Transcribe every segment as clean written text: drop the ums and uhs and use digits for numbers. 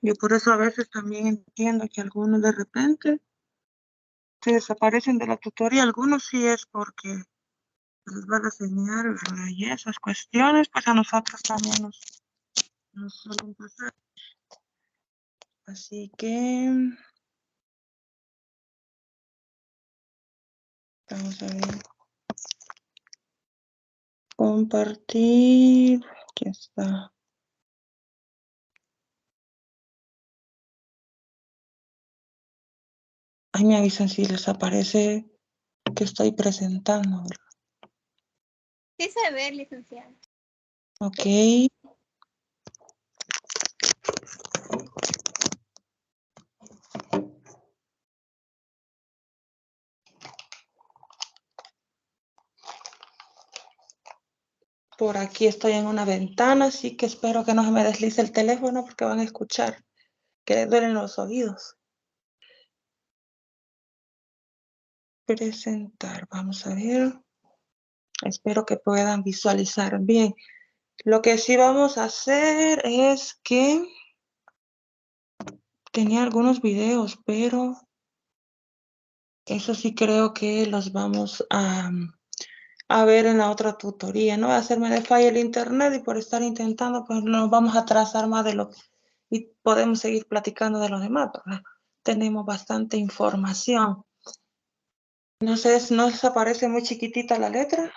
Yo por eso a veces también entiendo que algunos de repente se desaparecen de la tutoría. Algunos sí es porque les va la señal, ¿verdad? Y esas cuestiones, pues a nosotros también nos suelen pasar. Así que vamos a ver. Compartir. Aquí está. Ahí me avisan si les aparece que estoy presentando. Sí se ve, licenciada. Ok. Por aquí estoy en una ventana, así que espero que no se me deslice el teléfono porque van a escuchar que les duelen los oídos. Presentar, vamos a ver. Espero que puedan visualizar bien. Lo que sí vamos a hacer es que tenía algunos videos, pero eso sí creo que los vamos a ver en la otra tutoría. No va a hacerme de falla el internet y por estar intentando, pues nos vamos a atrasar más de lo y podemos seguir platicando de los demás, ¿verdad? Tenemos bastante información. No sé, ¿no les aparece muy chiquitita la letra?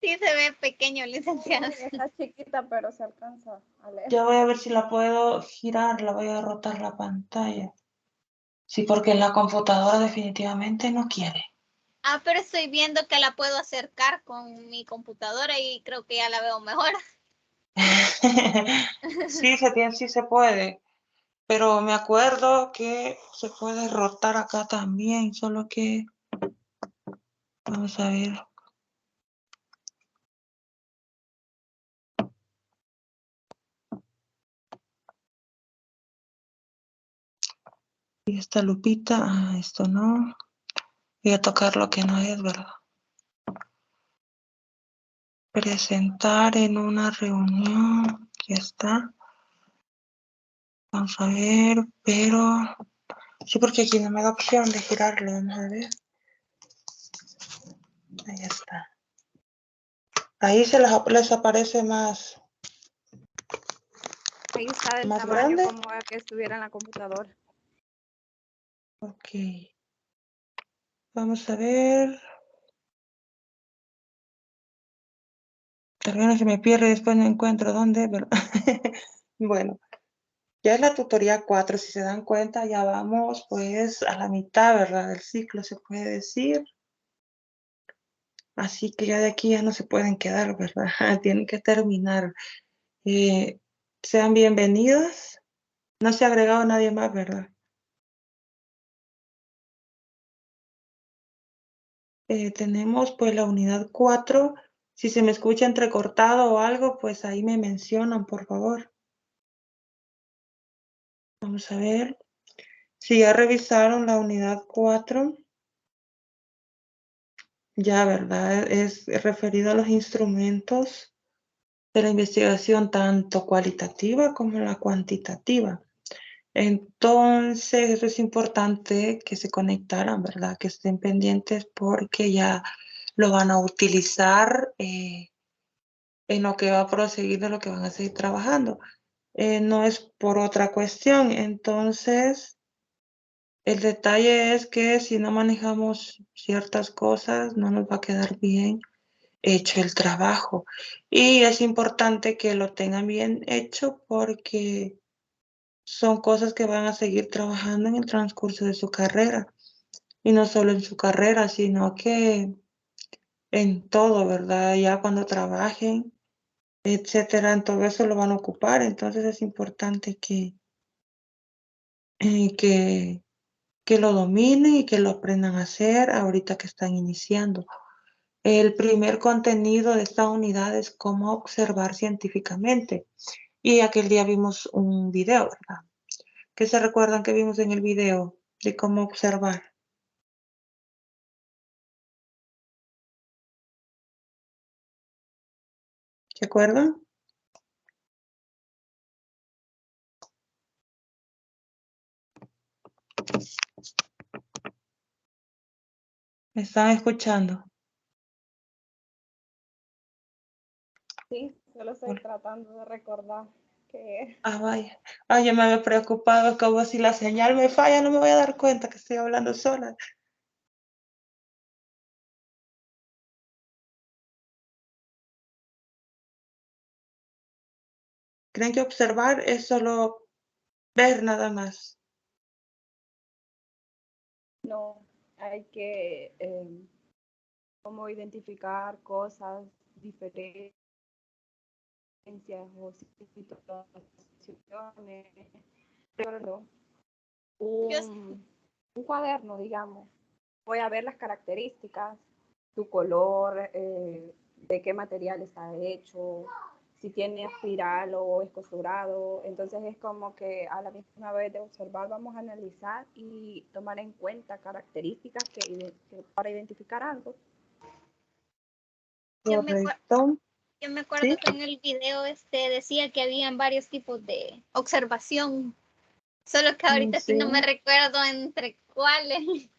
Sí se ve pequeño, licenciada. Está chiquita, pero se alcanza a leer. Ya voy a ver si la puedo girar, la voy a rotar la pantalla. Sí, porque la computadora definitivamente no quiere. Ah, pero estoy viendo que la puedo acercar con mi computadora y creo que ya la veo mejor. Sí se puede, pero me acuerdo que se puede rotar acá también, solo que vamos a ver. Y esta lupita, esto no. Voy a tocar lo que no es, ¿verdad? Presentar en una reunión. Aquí está. Vamos a ver, pero sí, porque aquí no me da opción de girarlo. Vamos a ver. Ahí está. Ahí les aparece más Ahí está del ¿más tamaño grande? como que estuviera en la computadora. Ok. Vamos a ver. Tal vez no se me pierde y después no encuentro dónde, pero bueno, ya es la tutoría 4. Si se dan cuenta, ya vamos pues a la mitad, ¿verdad? Del ciclo, se puede decir. Así que ya de aquí ya no se pueden quedar, ¿verdad? Tienen que terminar. Eh, Sean bienvenidos. No se ha agregado nadie más, ¿verdad? Tenemos pues la unidad 4. Si se me escucha entrecortado o algo, pues ahí me mencionan, por favor. Vamos a ver. Si ya revisaron la unidad 4, ya, ¿verdad? Es referido a los instrumentos de la investigación, tanto cualitativa como la cuantitativa. Entonces, eso es importante que se conectaran, ¿verdad? Que estén pendientes porque ya lo van a utilizar en lo que va a proseguir de lo que van a seguir trabajando. No es por otra cuestión. Entonces, el detalle es que si no manejamos ciertas cosas, no nos va a quedar bien hecho el trabajo. Y es importante que lo tengan bien hecho porque son cosas que van a seguir trabajando en el transcurso de su carrera. Y no solo en su carrera, sino que en todo, ¿verdad? Ya cuando trabajen, etcétera, en todo eso lo van a ocupar. Entonces es importante eh, que, que lo dominen y que lo aprendan a hacer ahorita que están iniciando. El primer contenido de esta unidad es cómo observar científicamente. Y aquel día vimos un video, ¿verdad? ¿Qué se recuerdan que vimos en el video de cómo observar? ¿Se acuerdan? ¿Me están escuchando? Sí, solo estoy tratando de recordar que Ah, vaya. Ay, yo me había preocupado, como si la señal me falla, no me voy a dar cuenta que estoy hablando sola. ¿Creen que observar es solo ver nada más? no hay que como identificar cosas diferentes o situaciones. Recuerdo Yo, un cuaderno, digamos. Voy a ver las características, su color, de qué material está hecho, si tiene espiral o es costurado. Entonces es como que a la misma vez de observar vamos a analizar y tomar en cuenta características que para identificar algo. yo me, acuer- Correcto. yo me acuerdo Sí. que en el video decía que habían varios tipos de observación, solo que ahorita sí Sí. no me recuerdo entre cuáles.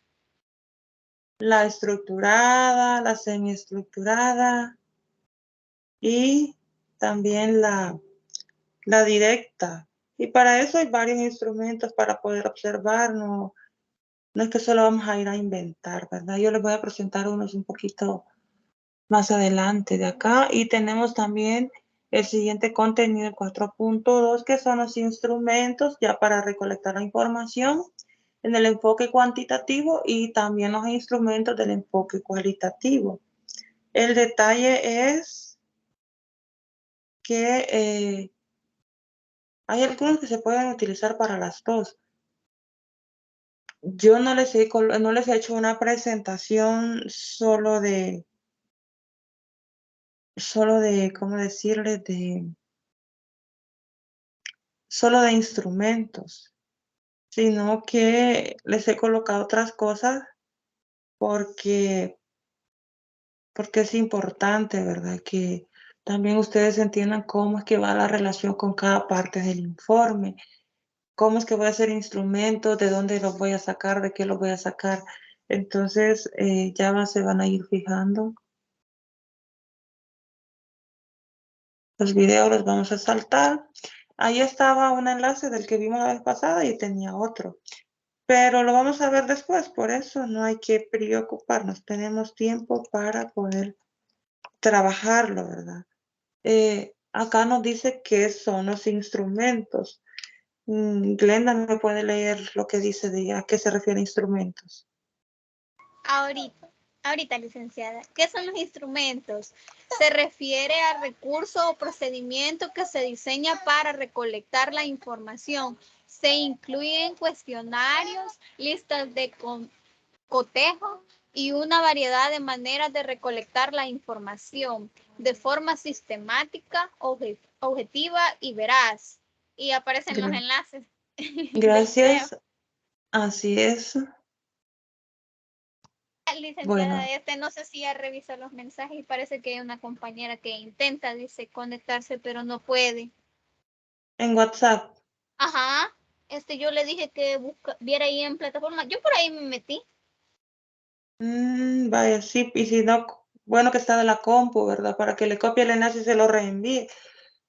La estructurada, la semiestructurada y también la directa. Y para eso hay varios instrumentos para poder observar, no es que solo vamos a ir a inventar, ¿verdad? Yo les voy a presentar unos un poquito más adelante de acá y tenemos también el siguiente contenido, el 4.2, que son los instrumentos ya para recolectar la información en el enfoque cuantitativo y también los instrumentos del enfoque cualitativo. El detalle es que hay algunos que se pueden utilizar para las dos. Yo no les he hecho una presentación ¿cómo decirles? Solo de instrumentos, sino que les he colocado otras cosas porque, porque es importante, ¿verdad? Que también ustedes entiendan cómo es que va la relación con cada parte del informe, cómo es que voy a hacer instrumentos, de dónde los voy a sacar, de qué los voy a sacar. Entonces, se van a ir fijando. Los videos los vamos a saltar. Ahí estaba un enlace del que vimos la vez pasada y tenía otro. Pero lo vamos a ver después, por eso no hay que preocuparnos. Tenemos tiempo para poder trabajarlo, ¿verdad? Acá nos dice qué son los instrumentos. Glenda me puede leer lo que dice de a qué se refiere instrumentos. Ahorita, licenciada, ¿qué son los instrumentos? Se refiere a recurso o procedimiento que se diseña para recolectar la información. Se incluyen cuestionarios, listas de cotejo y una variedad de maneras de recolectar la información de forma sistemática, objetiva y veraz. Y aparecen los enlaces del video. Gracias, así es. Bueno, Licenciada, no sé si ya revisó los mensajes y parece que hay una compañera que intenta, dice, conectarse, pero no puede. en WhatsApp. Ajá, yo le dije que viera ahí en plataforma. Yo por ahí me metí. Vaya, sí, y si no, bueno que está de la compu, ¿verdad? Para que le copie el enlace y se lo reenvíe.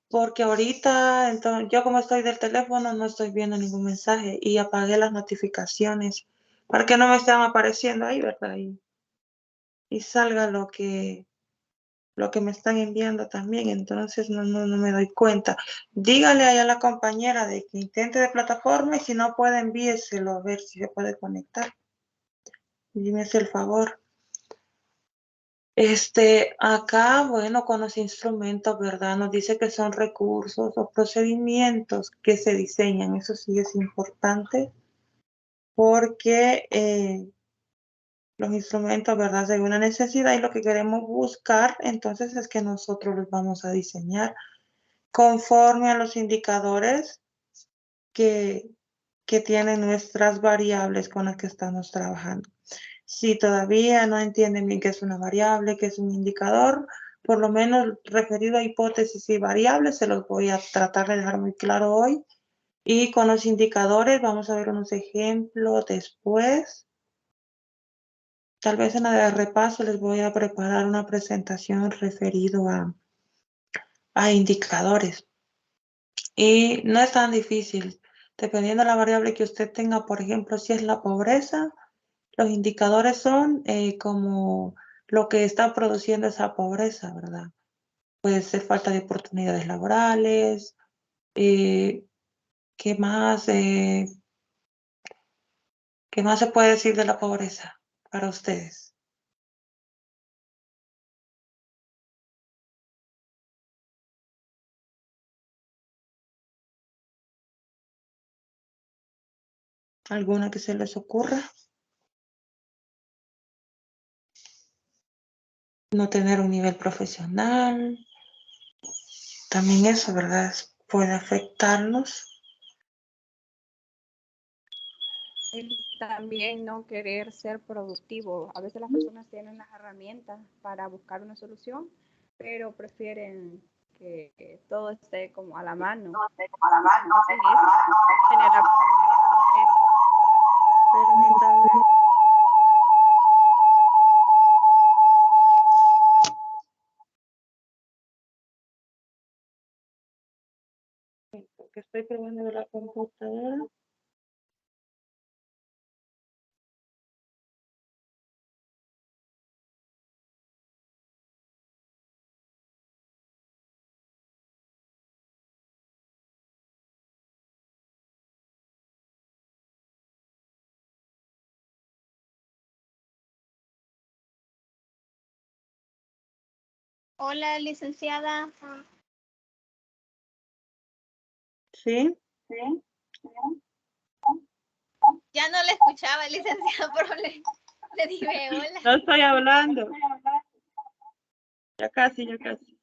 Porque ahorita, entonces, yo como estoy del teléfono, no estoy viendo ningún mensaje y apagué las notificaciones para que no me estén apareciendo ahí, ¿verdad? Y salga lo que me están enviando también, entonces no me doy cuenta. Dígale ahí a la compañera de que intente de plataforma y si no puede envíeselo a ver si se puede conectar. Dime el favor. Acá, bueno, con los instrumentos, ¿verdad? Nos dice que son recursos o procedimientos que se diseñan. Eso sí es importante porque los instrumentos, ¿verdad? Según una necesidad y lo que queremos buscar, entonces es que nosotros los vamos a diseñar conforme a los indicadores que, que tienen nuestras variables con las que estamos trabajando. Si todavía no entienden bien qué es una variable, qué es un indicador, por lo menos referido a hipótesis y variables, se los voy a tratar de dejar muy claro hoy. Y con los indicadores vamos a ver unos ejemplos después. Tal vez en la de repaso les voy a preparar una presentación referido a indicadores. Y no es tan difícil. Dependiendo de la variable que usted tenga, por ejemplo, si es la pobreza, los indicadores son como lo que está produciendo esa pobreza, ¿verdad? Puede ser falta de oportunidades laborales. ¿Qué más? ¿Qué más se puede decir de la pobreza para ustedes? ¿Alguna que se les ocurra? No tener un nivel profesional. También eso, ¿verdad? Puede afectarnos. Y también no querer ser productivo. A veces las personas tienen las herramientas para buscar una solución, pero prefieren que todo esté como a la mano. Entonces, eso genera pobreza. Permítame. Porque estoy probando la computadora. Hola, licenciada. ¿Sí? Ya no le escuchaba, licenciada, pero le dije hola. No estoy hablando. Ya casi, ya casi.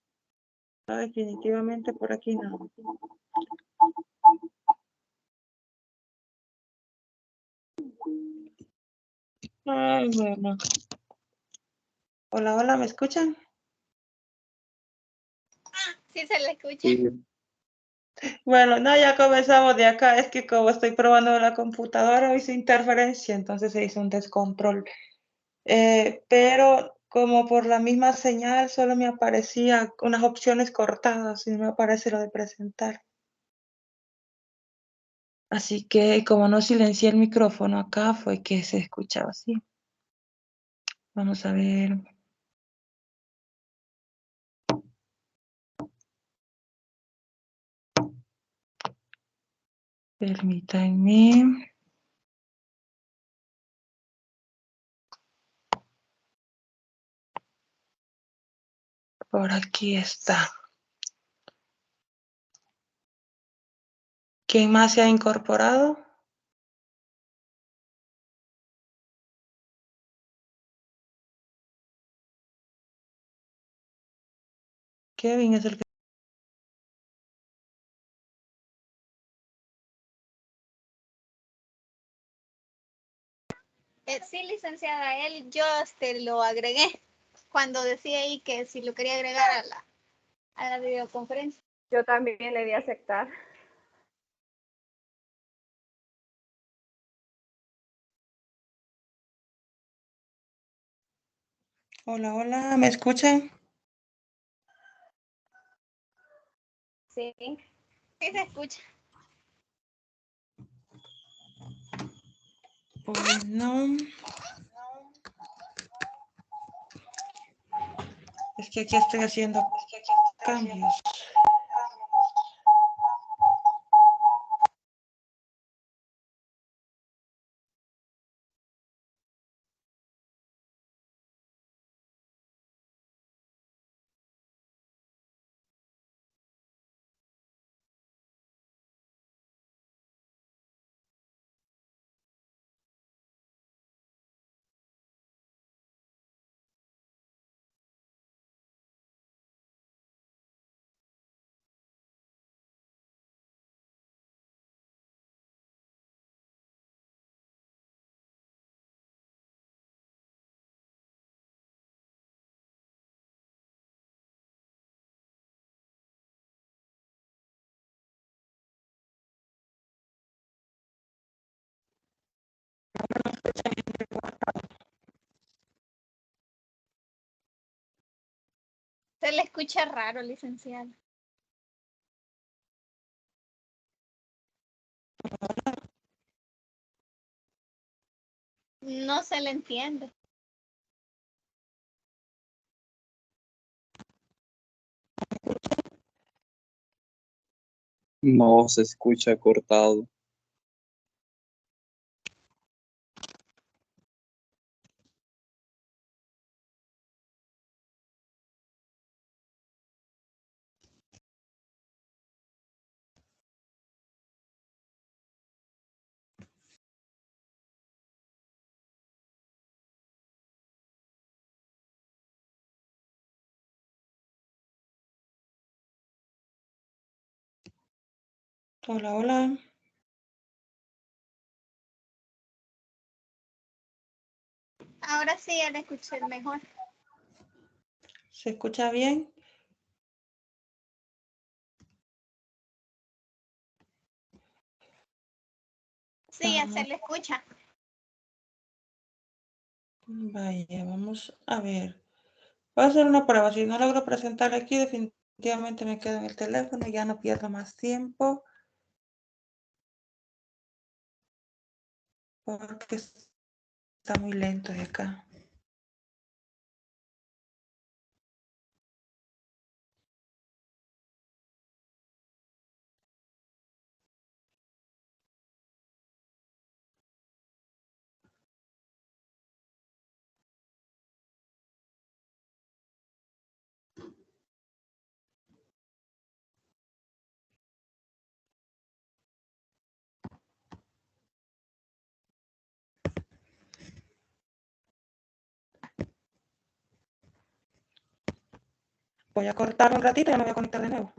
No, definitivamente por aquí no. Ay, bueno. Hola, hola, ¿me escuchan? Sí se le escucha. Sí, Bueno, no, ya comenzamos de acá. Es que como estoy probando la computadora, hizo interferencia, entonces se hizo un descontrol. Pero como por la misma señal solo me aparecía unas opciones cortadas y no me aparece lo de presentar. Así que como no silencié el micrófono acá, fue que se escuchaba así. Vamos a ver. Permítanme. Por aquí está. ¿Quién más se ha incorporado? Kevin es el que... Sí, licenciada, yo lo agregué cuando decía ahí que si lo quería agregar a la videoconferencia. Yo también le di a aceptar. Hola, hola, ¿me escuchan? Sí. Sí se escucha. Pues no. Es que aquí estoy haciendo cambios. Se le escucha raro, licenciada. No se le entiende. No se escucha cortado. Hola, hola. Ahora sí ya le escuché mejor. ¿Se escucha bien? Sí, ya se le escucha. Vaya, vamos a ver. Voy a hacer una prueba. Si no logro presentar aquí, definitivamente me quedo en el teléfono y ya no pierdo más tiempo. Porque está muy lento de acá. Voy a cortar un ratito y ya me voy a conectar de nuevo.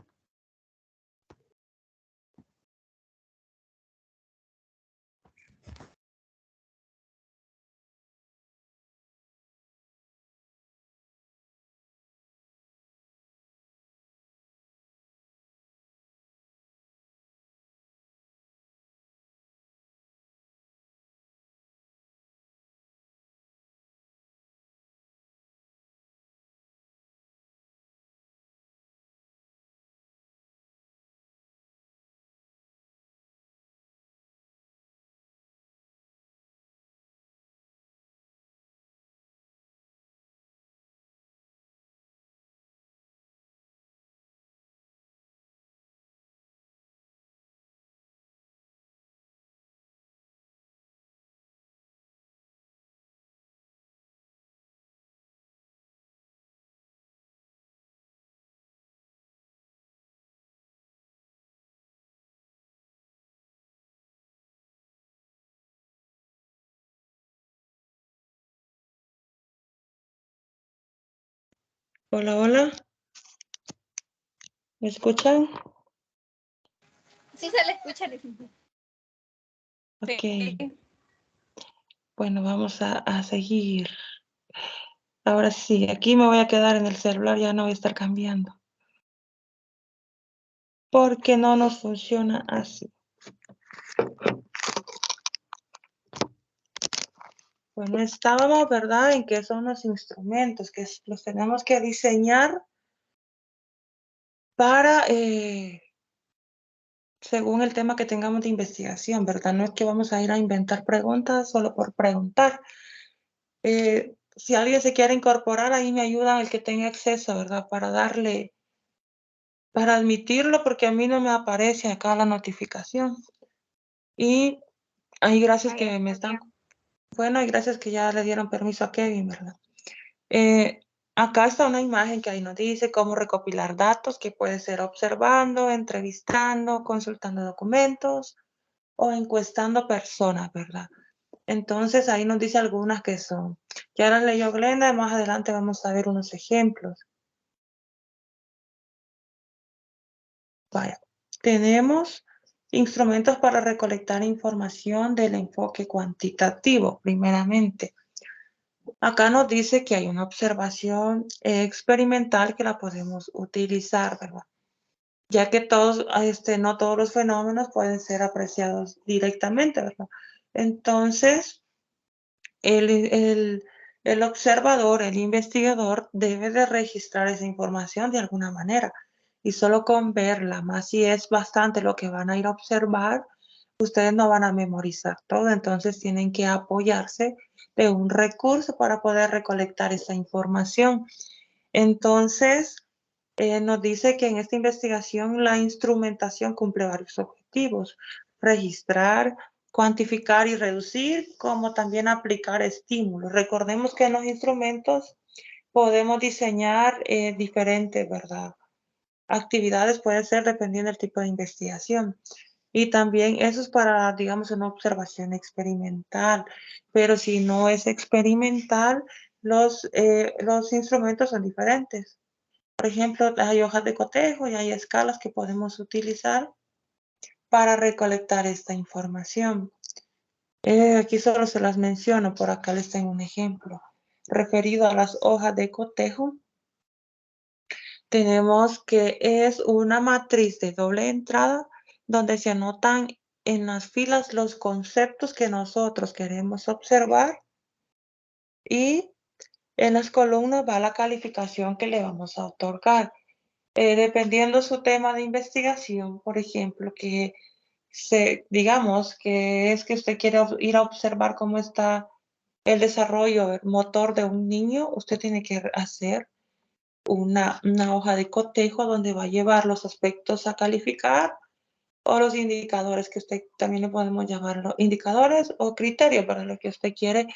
Hola, hola. ¿Me escuchan? Sí se le escucha, licenciada. Ok. Sí. Bueno, vamos a seguir. Ahora sí, aquí me voy a quedar en el celular, ya no voy a estar cambiando. Porque no nos funciona así. Bueno, estábamos, ¿verdad?, en qué son los instrumentos, que los tenemos que diseñar para, según el tema que tengamos de investigación, ¿verdad? No es que vamos a ir a inventar preguntas solo por preguntar. Si alguien se quiere incorporar, ahí me ayuda el que tenga acceso, ¿verdad? Para admitirlo, porque a mí no me aparece acá la notificación. Y ahí gracias Ahí que me está están, bien. bueno, y gracias que ya le dieron permiso a Kevin, ¿verdad? Acá está una imagen que ahí nos dice cómo recopilar datos, que puede ser observando, entrevistando, consultando documentos o encuestando personas, ¿verdad? Entonces ahí nos dice algunas que son. Ya las leyó Glenda, más adelante vamos a ver unos ejemplos. Vaya, tenemos instrumentos para recolectar información del enfoque cuantitativo, primeramente. Acá nos dice que hay una observación experimental que la podemos utilizar, ¿verdad? Ya que no todos los fenómenos pueden ser apreciados directamente, ¿verdad? Entonces, el el observador, el investigador, debe de registrar esa información de alguna manera. Y solo con verla, más si es bastante lo que van a ir a observar, ustedes no van a memorizar todo, entonces tienen que apoyarse de un recurso para poder recolectar esa información. Entonces, nos dice que en esta investigación la instrumentación cumple varios objetivos: registrar, cuantificar y reducir, como también aplicar estímulos. Recordemos que en los instrumentos podemos diseñar diferentes, ¿verdad? Actividades puede ser dependiendo del tipo de investigación. Y también eso es para, digamos, una observación experimental. Pero si no es experimental, los instrumentos son diferentes. Por ejemplo, hay hojas de cotejo y hay escalas que podemos utilizar para recolectar esta información. Aquí solo se las menciono, por acá les tengo un ejemplo. Referido a las hojas de cotejo, tenemos que es una matriz de doble entrada donde se anotan en las filas los conceptos que nosotros queremos observar y en las columnas va la calificación que le vamos a otorgar. Dependiendo su tema de investigación, por ejemplo, digamos que es que usted quiere ir a observar cómo está el desarrollo motor de un niño, usted tiene que hacer una hoja de cotejo donde va a llevar los aspectos a calificar o los indicadores que usted también le podemos llamarlo indicadores o criterios para lo que usted quiere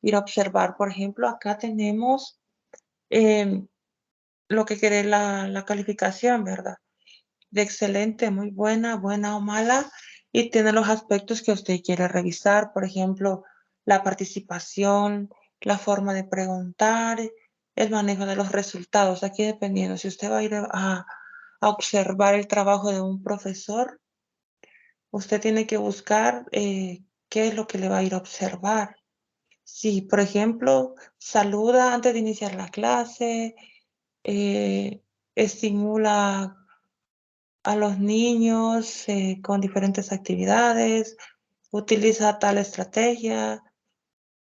ir a observar. Por ejemplo, acá tenemos lo que quiere la calificación, ¿verdad? De excelente, muy buena, buena o mala, y tiene los aspectos que usted quiere revisar, por ejemplo, la participación, la forma de preguntar, el manejo de los resultados. Aquí dependiendo, si usted va a ir a observar el trabajo de un profesor, usted tiene que buscar qué es lo que le va a ir a observar. Si, por ejemplo, saluda antes de iniciar la clase, estimula a los niños con diferentes actividades, utiliza tal estrategia.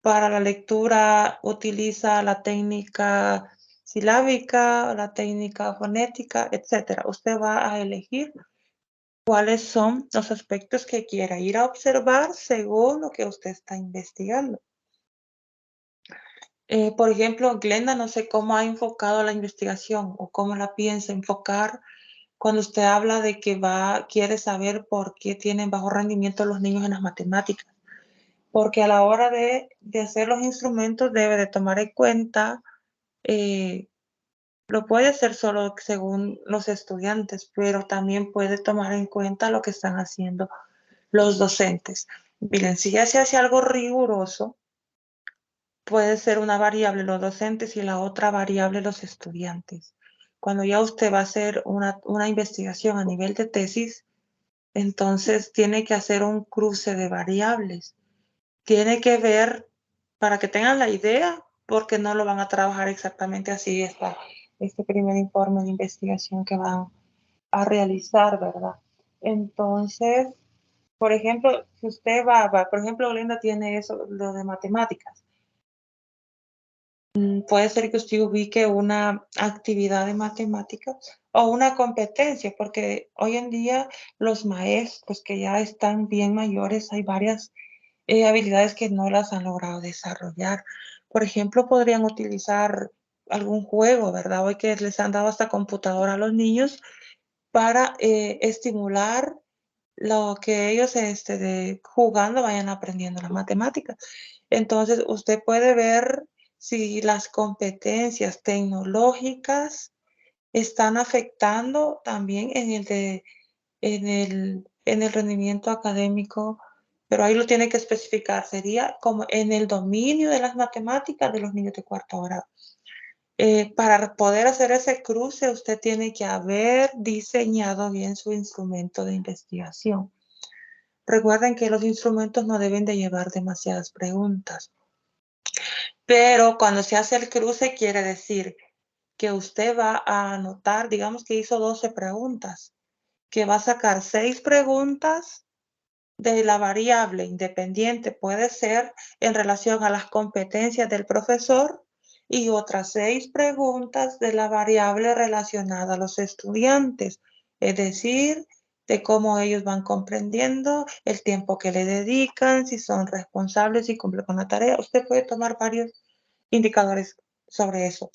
Para la lectura utiliza la técnica silábica, la técnica fonética, etc. Usted va a elegir cuáles son los aspectos que quiera ir a observar según lo que usted está investigando. Por ejemplo, Glenda, no sé cómo ha enfocado la investigación o cómo la piensa enfocar cuando usted habla de que quiere saber por qué tienen bajo rendimiento los niños en las matemáticas. Porque a la hora de hacer los instrumentos debe de tomar en cuenta, lo puede hacer solo según los estudiantes, pero también puede tomar en cuenta lo que están haciendo los docentes. Miren, si ya se hace algo riguroso, puede ser una variable los docentes y la otra variable los estudiantes. Cuando ya usted va a hacer una investigación a nivel de tesis, entonces tiene que hacer un cruce de variables. Tiene que ver, para que tengan la idea, porque no lo van a trabajar exactamente así, este primer informe de investigación que van a realizar, ¿verdad? Entonces, por ejemplo, si usted por ejemplo, Linda tiene eso, lo de matemáticas. Puede ser que usted ubique una actividad de matemáticas o una competencia, porque hoy en día los maestros que ya están bien mayores, hay varias habilidades que no las han logrado desarrollar. Por ejemplo, podrían utilizar algún juego, ¿verdad? Hoy que les han dado hasta computadora a los niños para estimular lo que ellos jugando vayan aprendiendo las matemáticas. Entonces, usted puede ver si las competencias tecnológicas están afectando también en el rendimiento académico, pero ahí lo tiene que especificar. Sería como en el dominio de las matemáticas de los niños de cuarto grado. Para poder hacer ese cruce, usted tiene que haber diseñado bien su instrumento de investigación. Recuerden que los instrumentos no deben de llevar demasiadas preguntas. Pero cuando se hace el cruce, quiere decir que usted va a anotar, digamos que hizo 12 preguntas, que va a sacar 6 preguntas de la variable independiente puede ser en relación a las competencias del profesor y otras 6 preguntas de la variable relacionada a los estudiantes, es decir, de cómo ellos van comprendiendo, el tiempo que le dedican, si son responsables y cumplen con la tarea. Usted puede tomar varios indicadores sobre eso.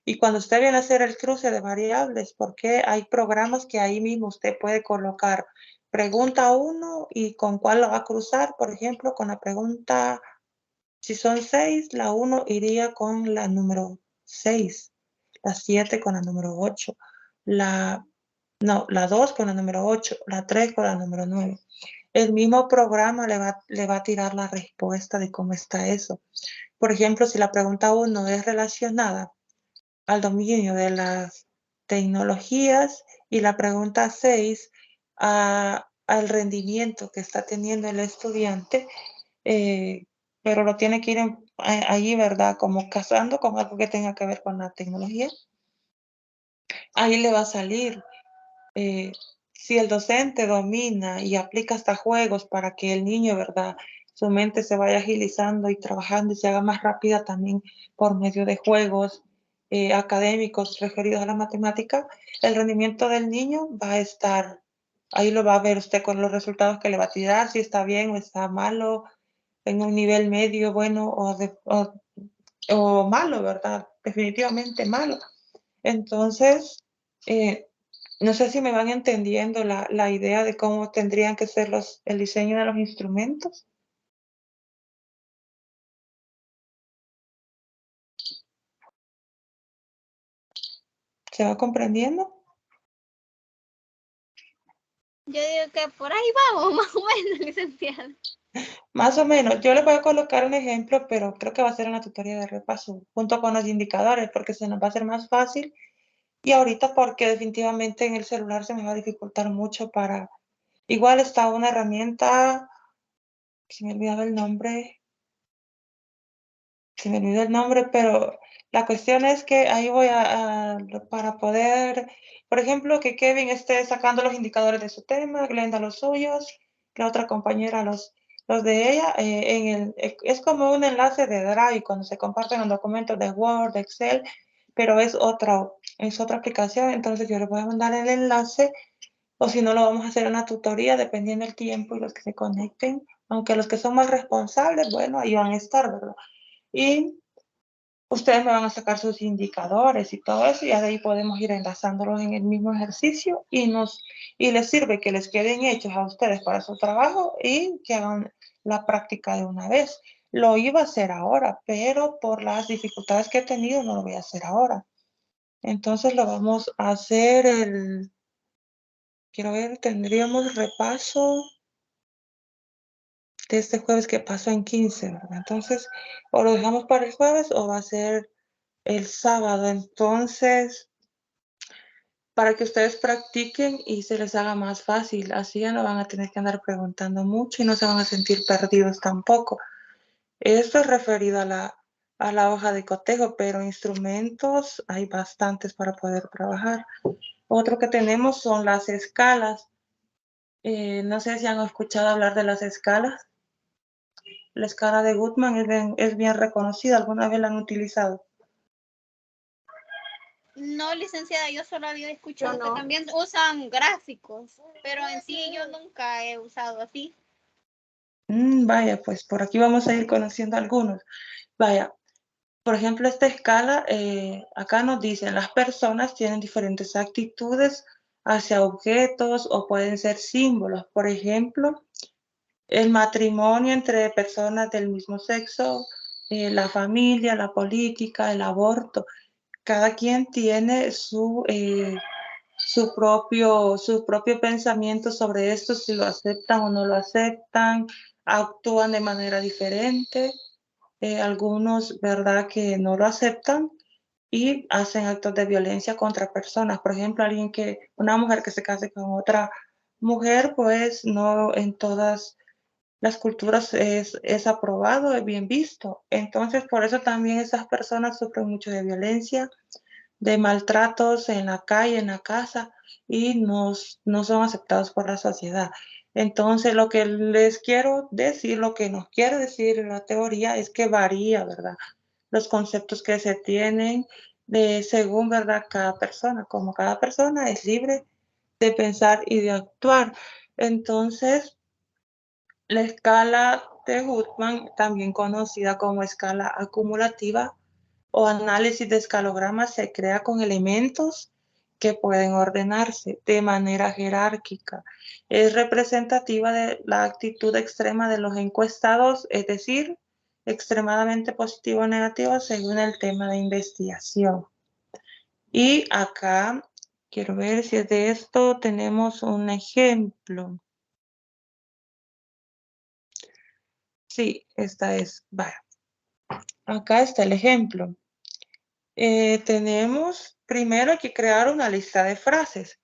Y cuando usted viene a hacer el cruce de variables, porque hay programas que ahí mismo usted puede colocar pregunta 1 y con cuál lo va a cruzar, por ejemplo, con la pregunta, si son 6, la 1 iría con la número 6, la 7 con la número 8, la 2 con la número 8, la 3 con la número 9. El mismo programa le va a tirar la respuesta de cómo está eso. Por ejemplo, si la pregunta 1 es relacionada al dominio de las tecnologías y la pregunta 6 al rendimiento que está teniendo el estudiante, pero lo tiene que ir allí, ¿verdad? Como casando con algo que tenga que ver con la tecnología. Ahí le va a salir si el docente domina y aplica hasta juegos para que el niño, ¿verdad? Su mente se vaya agilizando y trabajando y se haga más rápida también por medio de juegos académicos referidos a la matemática, el rendimiento del niño va a estar, ahí lo va a ver usted con los resultados que le va a tirar, si está bien o está malo, en un nivel medio, bueno o malo, ¿verdad? Definitivamente malo. Entonces, no sé si me van entendiendo la idea de cómo tendrían que ser el diseño de los instrumentos. ¿Se va comprendiendo? Yo digo que por ahí vamos, más o menos, licenciada. Más o menos. Yo les voy a colocar un ejemplo, pero creo que va a ser una tutoría de repaso junto con los indicadores, porque se nos va a hacer más fácil. Y ahorita porque definitivamente en el celular se me va a dificultar mucho para... Igual está una herramienta, se me olvidaba el nombre, se me olvidó el nombre, pero la cuestión es que ahí voy para poder, por ejemplo, que Kevin esté sacando los indicadores de su tema, Glenda los suyos, la otra compañera los de ella, es como un enlace de Drive cuando se comparten los documentos de Word, de Excel, pero es otra aplicación, entonces yo les voy a mandar el enlace, o si no lo vamos a hacer en una tutoría, dependiendo del tiempo y los que se conecten, aunque los que son más responsables, bueno, ahí van a estar, ¿verdad? Y ustedes me van a sacar sus indicadores y todo eso, y de ahí podemos ir enlazándolos en el mismo ejercicio y les sirve que les queden hechos a ustedes para su trabajo y que hagan la práctica de una vez. Lo iba a hacer ahora, pero por las dificultades que he tenido no lo voy a hacer ahora. Entonces lo vamos a hacer quiero ver, tendríamos repaso de este jueves que pasó en 15, ¿verdad? Entonces, o lo dejamos para el jueves o va a ser el sábado. Entonces, para que ustedes practiquen y se les haga más fácil, así ya no van a tener que andar preguntando mucho y no se van a sentir perdidos tampoco. Esto es referido a la hoja de cotejo, pero instrumentos hay bastantes para poder trabajar. Otro que tenemos son las escalas. No sé si han escuchado hablar de las escalas. La escala de Goodman es bien reconocida. ¿Alguna vez la han utilizado? No, licenciada, yo solo había escuchado Yo no. que también usan gráficos, pero en sí yo nunca he usado así. Vaya, pues por aquí vamos a ir conociendo algunos. Vaya, por ejemplo, esta escala, acá nos dicen, las personas tienen diferentes actitudes hacia objetos o pueden ser símbolos. Por ejemplo, el matrimonio entre personas del mismo sexo, la familia, la política, el aborto. Cada quien tiene su propio pensamiento sobre esto, si lo aceptan o no lo aceptan, actúan de manera diferente. Algunos, ¿verdad?, que no lo aceptan y hacen actos de violencia contra personas. Por ejemplo, una mujer que se case con otra mujer, pues no en todas las culturas es aprobado, es bien visto. Entonces, por eso también esas personas sufren mucho de violencia, de maltratos en la calle, en la casa, y no son aceptados por la sociedad. Entonces, lo que les quiero decir, lo que nos quiere decir la teoría es que varía, ¿verdad? Los conceptos que se tienen según, ¿verdad? Cada persona, como cada persona es libre de pensar y de actuar. Entonces, la escala de Goodman, también conocida como escala acumulativa o análisis de escalogramas, se crea con elementos que pueden ordenarse de manera jerárquica. Es representativa de la actitud extrema de los encuestados, es decir, extremadamente positivo o negativo según el tema de investigación. Y acá quiero ver si es de esto tenemos un ejemplo. Sí, esta es. Vaya. Acá está el ejemplo. Tenemos primero que crear una lista de frases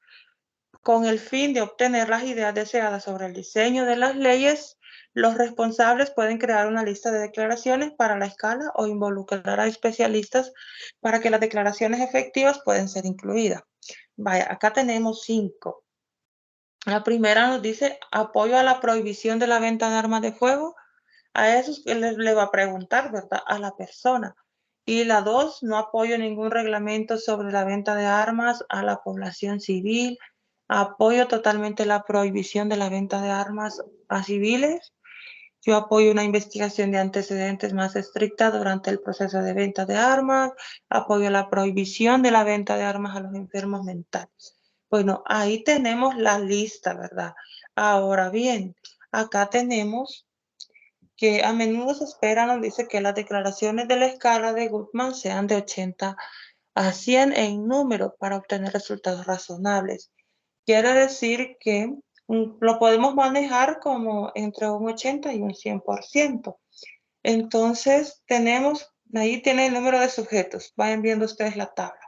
con el fin de obtener las ideas deseadas sobre el diseño de las leyes. Los responsables pueden crear una lista de declaraciones para la escala o involucrar a especialistas para que las declaraciones efectivas puedan ser incluidas. Vaya, acá tenemos 5. La primera nos dice apoyo a la prohibición de la venta de armas de fuego. A eso le va a preguntar, ¿verdad? A la persona. Y la 2, no apoyo ningún reglamento sobre la venta de armas a la población civil. Apoyo totalmente la prohibición de la venta de armas a civiles. Yo apoyo una investigación de antecedentes más estricta durante el proceso de venta de armas. Apoyo la prohibición de la venta de armas a los enfermos mentales. Bueno, ahí tenemos la lista, ¿verdad? Ahora bien, acá tenemos que a menudo se espera, nos dice que las declaraciones de la escala de Goodman sean de 80 a 100 en número para obtener resultados razonables. Quiere decir que lo podemos manejar como entre un 80 y un 100%. Entonces, ahí tiene el número de sujetos. Vayan viendo ustedes la tabla.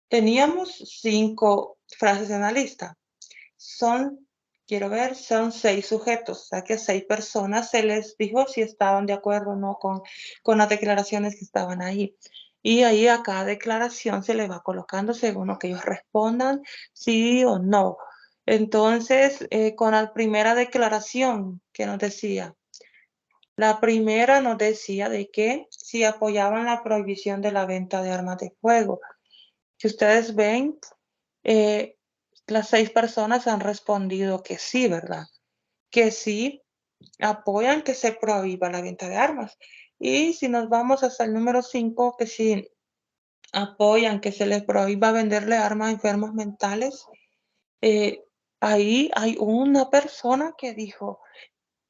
Teníamos 5 frases en la lista. Quiero ver, son 6 sujetos, o sea que a 6 personas se les dijo si estaban de acuerdo o no con las declaraciones que estaban ahí. Y ahí a cada declaración se le va colocando según lo que ellos respondan, sí o no. Entonces, con la primera declaración que nos decía, la primera nos decía de que si apoyaban la prohibición de la venta de armas de fuego. Si ustedes ven, las 6 personas han respondido que sí, ¿verdad? Que sí apoyan que se prohíba la venta de armas. Y si nos vamos hasta el número 5, que sí apoyan que se les prohíba venderle armas a enfermos mentales, ahí hay una persona que dijo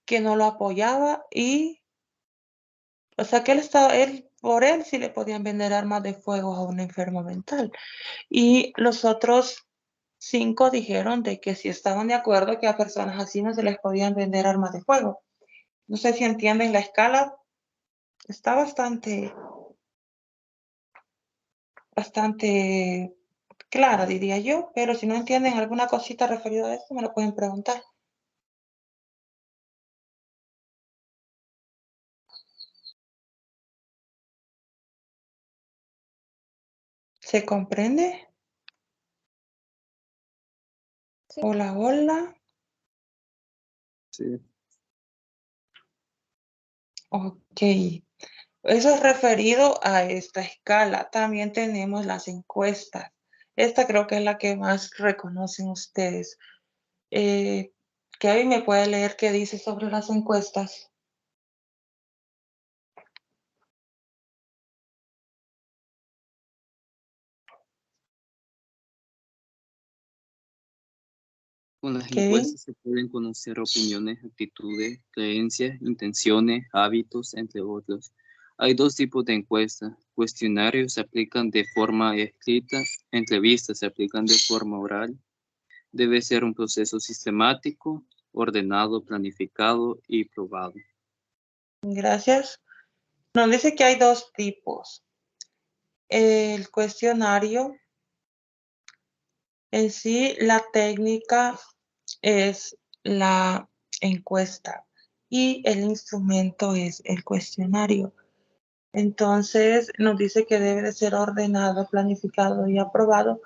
que no lo apoyaba y, o sea, que por él sí le podían vender armas de fuego a un enfermo mental. Y los otros 5 dijeron de que sí estaban de acuerdo que a personas así no se les podían vender armas de fuego. No sé si entienden la escala, está bastante clara, diría yo, pero si no entienden alguna cosita referida a esto, me lo pueden preguntar. ¿Se comprende? Sí. Hola, hola. Sí. Ok. Eso es referido a esta escala. También tenemos las encuestas. Esta creo que es la que más reconocen ustedes. Kevin, ¿me puede leer qué dice sobre las encuestas? Con las Kevin. encuestas se pueden conocer opiniones, actitudes, creencias, intenciones, hábitos, entre otros. Hay 2 tipos de encuestas. Cuestionarios se aplican de forma escrita, entrevistas se aplican de forma oral. Debe ser un proceso sistemático, ordenado, planificado y probado. Gracias. Nos dice que hay 2 tipos. El cuestionario en sí, la técnica es la encuesta y el instrumento es el cuestionario. Entonces nos dice que debe de ser ordenado, planificado y aprobado.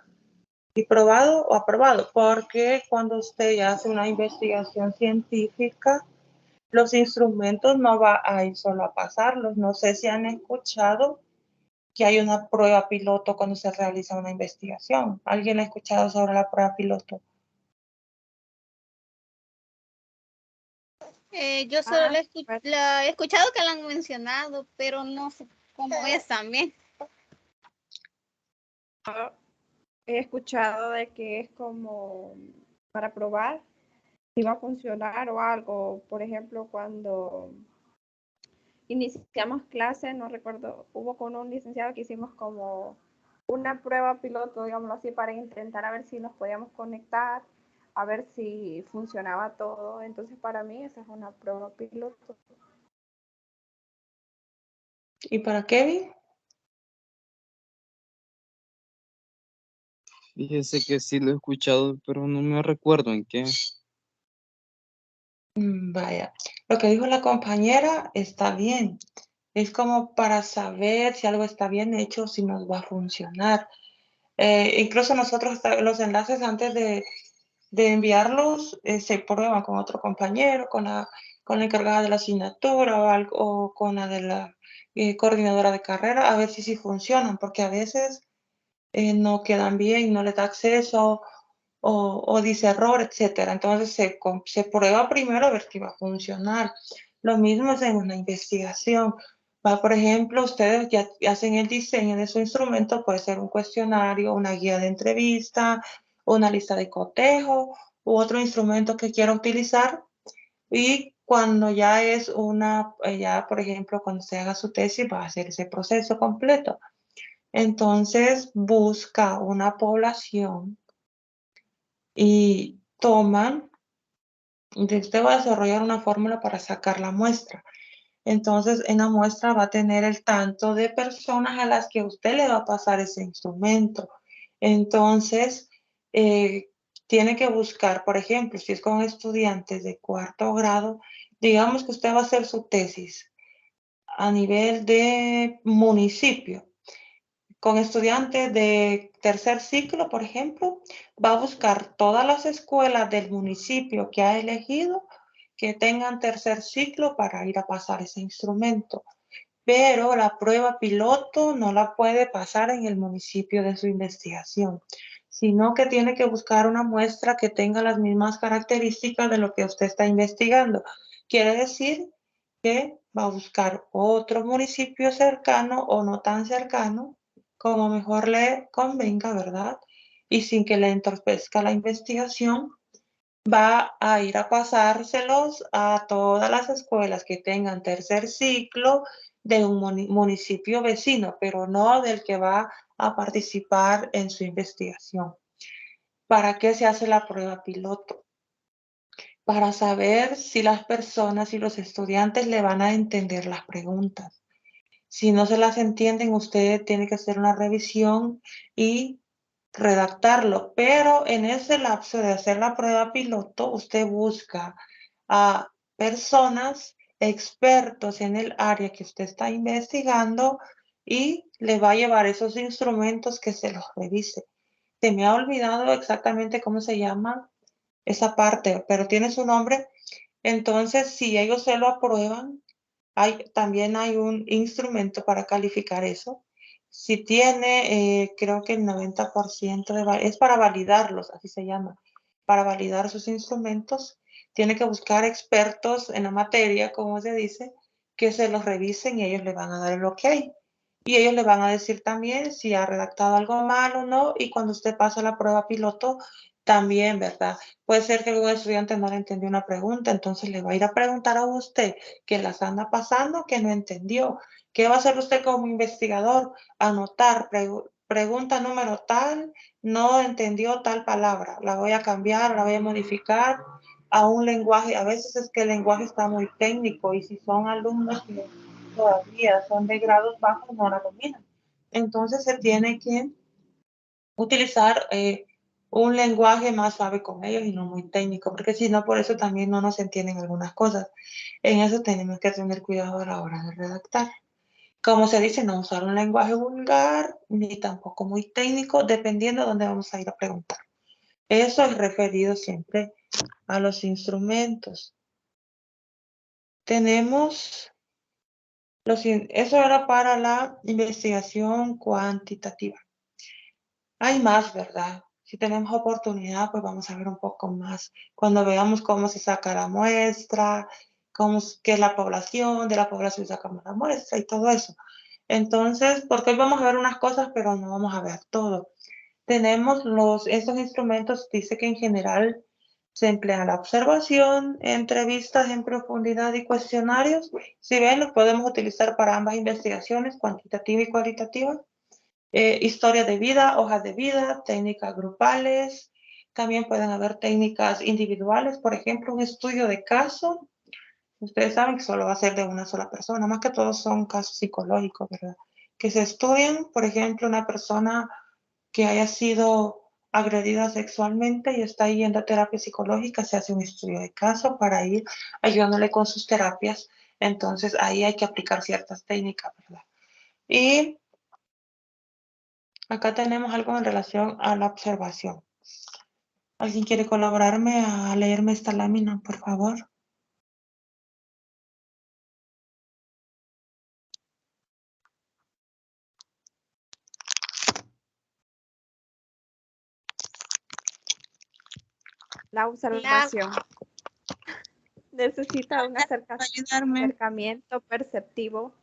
si probado o aprobado, porque cuando usted ya hace una investigación científica, los instrumentos no va a ir solo a pasarlos. No sé si han escuchado que hay una prueba piloto cuando se realiza una investigación. ¿Alguien ha escuchado sobre la prueba piloto? Yo solo la he escuchado que la han mencionado, pero no sé cómo es también. He escuchado de que es como para probar si va a funcionar o algo. Por ejemplo, cuando iniciamos clases, no recuerdo, hubo con un licenciado que hicimos como una prueba piloto, digámoslo así, para intentar a ver si nos podíamos conectar, a ver si funcionaba todo. Entonces, para mí esa es una prueba piloto. ¿Y para Kevin? Fíjese que sí lo he escuchado, pero no me recuerdo en qué. Vaya, lo que dijo la compañera está bien. Es como para saber si algo está bien hecho, si nos va a funcionar. Incluso nosotros los enlaces antes de enviarlos se prueban con otro compañero, con la encargada de la asignatura o con la de la coordinadora de carrera, a ver si funcionan, porque a veces no quedan bien, no les da acceso o dice error, etcétera. Entonces se prueba primero a ver si va a funcionar. Lo mismo es en una investigación. Por ejemplo, ustedes ya hacen el diseño de su instrumento, puede ser un cuestionario, una guía de entrevista, una lista de cotejo u otro instrumento que quiera utilizar. Y cuando ya es ya por ejemplo, cuando se haga su tesis, va a hacer ese proceso completo. Entonces busca una población y toman, usted va a desarrollar una fórmula para sacar la muestra. Entonces, en la muestra va a tener el tanto de personas a las que usted le va a pasar ese instrumento. Entonces, tiene que buscar, por ejemplo, si es con estudiantes de cuarto grado, digamos que usted va a hacer su tesis a nivel de municipio. Con estudiantes de tercer ciclo, por ejemplo, va a buscar todas las escuelas del municipio que ha elegido que tengan tercer ciclo para ir a pasar ese instrumento. Pero la prueba piloto no la puede pasar en el municipio de su investigación, sino que tiene que buscar una muestra que tenga las mismas características de lo que usted está investigando. Quiere decir que va a buscar otro municipio cercano o no tan cercano, como mejor le convenga, ¿verdad? Y sin que le entorpezca la investigación, va a ir a pasárselos a todas las escuelas que tengan tercer ciclo de un municipio vecino, pero no del que va a participar en su investigación. ¿Para qué se hace la prueba piloto? Para saber si las personas y los estudiantes le van a entender las preguntas. Si no se las entienden, usted tiene que hacer una revisión y redactarlo, pero en ese lapso de hacer la prueba piloto, usted busca a personas expertos en el área que usted está investigando y le va a llevar esos instrumentos que se los revise. Se me ha olvidado exactamente cómo se llama esa parte, pero tiene su nombre. Entonces, si ellos se lo aprueban, también hay un instrumento para calificar eso. Si tiene, creo que el 90% es para validarlos, así se llama, para validar sus instrumentos, tiene que buscar expertos en la materia, como se dice, que se los revisen y ellos le van a dar el ok. Y ellos le van a decir también si ha redactado algo mal o no, y cuando usted pasa la prueba piloto, también, ¿verdad? Puede ser que algún estudiante no le entendió una pregunta, entonces le va a ir a preguntar a usted que las anda pasando, que no entendió. ¿Qué va a hacer usted como investigador? Anotar, pregunta número tal, no entendió tal palabra, la voy a cambiar, la voy a modificar a un lenguaje. A veces es que el lenguaje está muy técnico y si son alumnos que todavía son de grados bajos, no la dominan. Entonces se tiene que utilizar un lenguaje más suave con ellos y no muy técnico, porque si no, por eso también no nos entienden algunas cosas. En eso tenemos que tener cuidado a la hora de redactar. Como se dice, no usar un lenguaje vulgar ni tampoco muy técnico, dependiendo de dónde vamos a ir a preguntar. Eso es referido siempre a los instrumentos. Tenemos, eso era para la investigación cuantitativa. Hay más, ¿verdad? Si tenemos oportunidad, pues vamos a ver un poco más. Cuando veamos cómo se saca la muestra, qué es la población, de la población sacamos la muestra y todo eso. Entonces, porque hoy vamos a ver unas cosas, pero no vamos a ver todo. Tenemos estos instrumentos, dice que en general se emplea la observación, entrevistas en profundidad y cuestionarios. Si ven, los podemos utilizar para ambas investigaciones, cuantitativa y cualitativa. Historia de vida, hojas de vida, técnicas grupales. También pueden haber técnicas individuales, por ejemplo, un estudio de caso. Ustedes saben que solo va a ser de una sola persona, más que todos son casos psicológicos, ¿verdad? Que se estudian, por ejemplo, una persona que haya sido agredida sexualmente y está yendo a terapia psicológica, se hace un estudio de caso para ir ayudándole con sus terapias. Entonces ahí hay que aplicar ciertas técnicas, ¿verdad? Y acá tenemos algo en relación a la observación. ¿Alguien quiere colaborarme a leerme esta lámina, por favor? La observación necesita un acercamiento perceptivo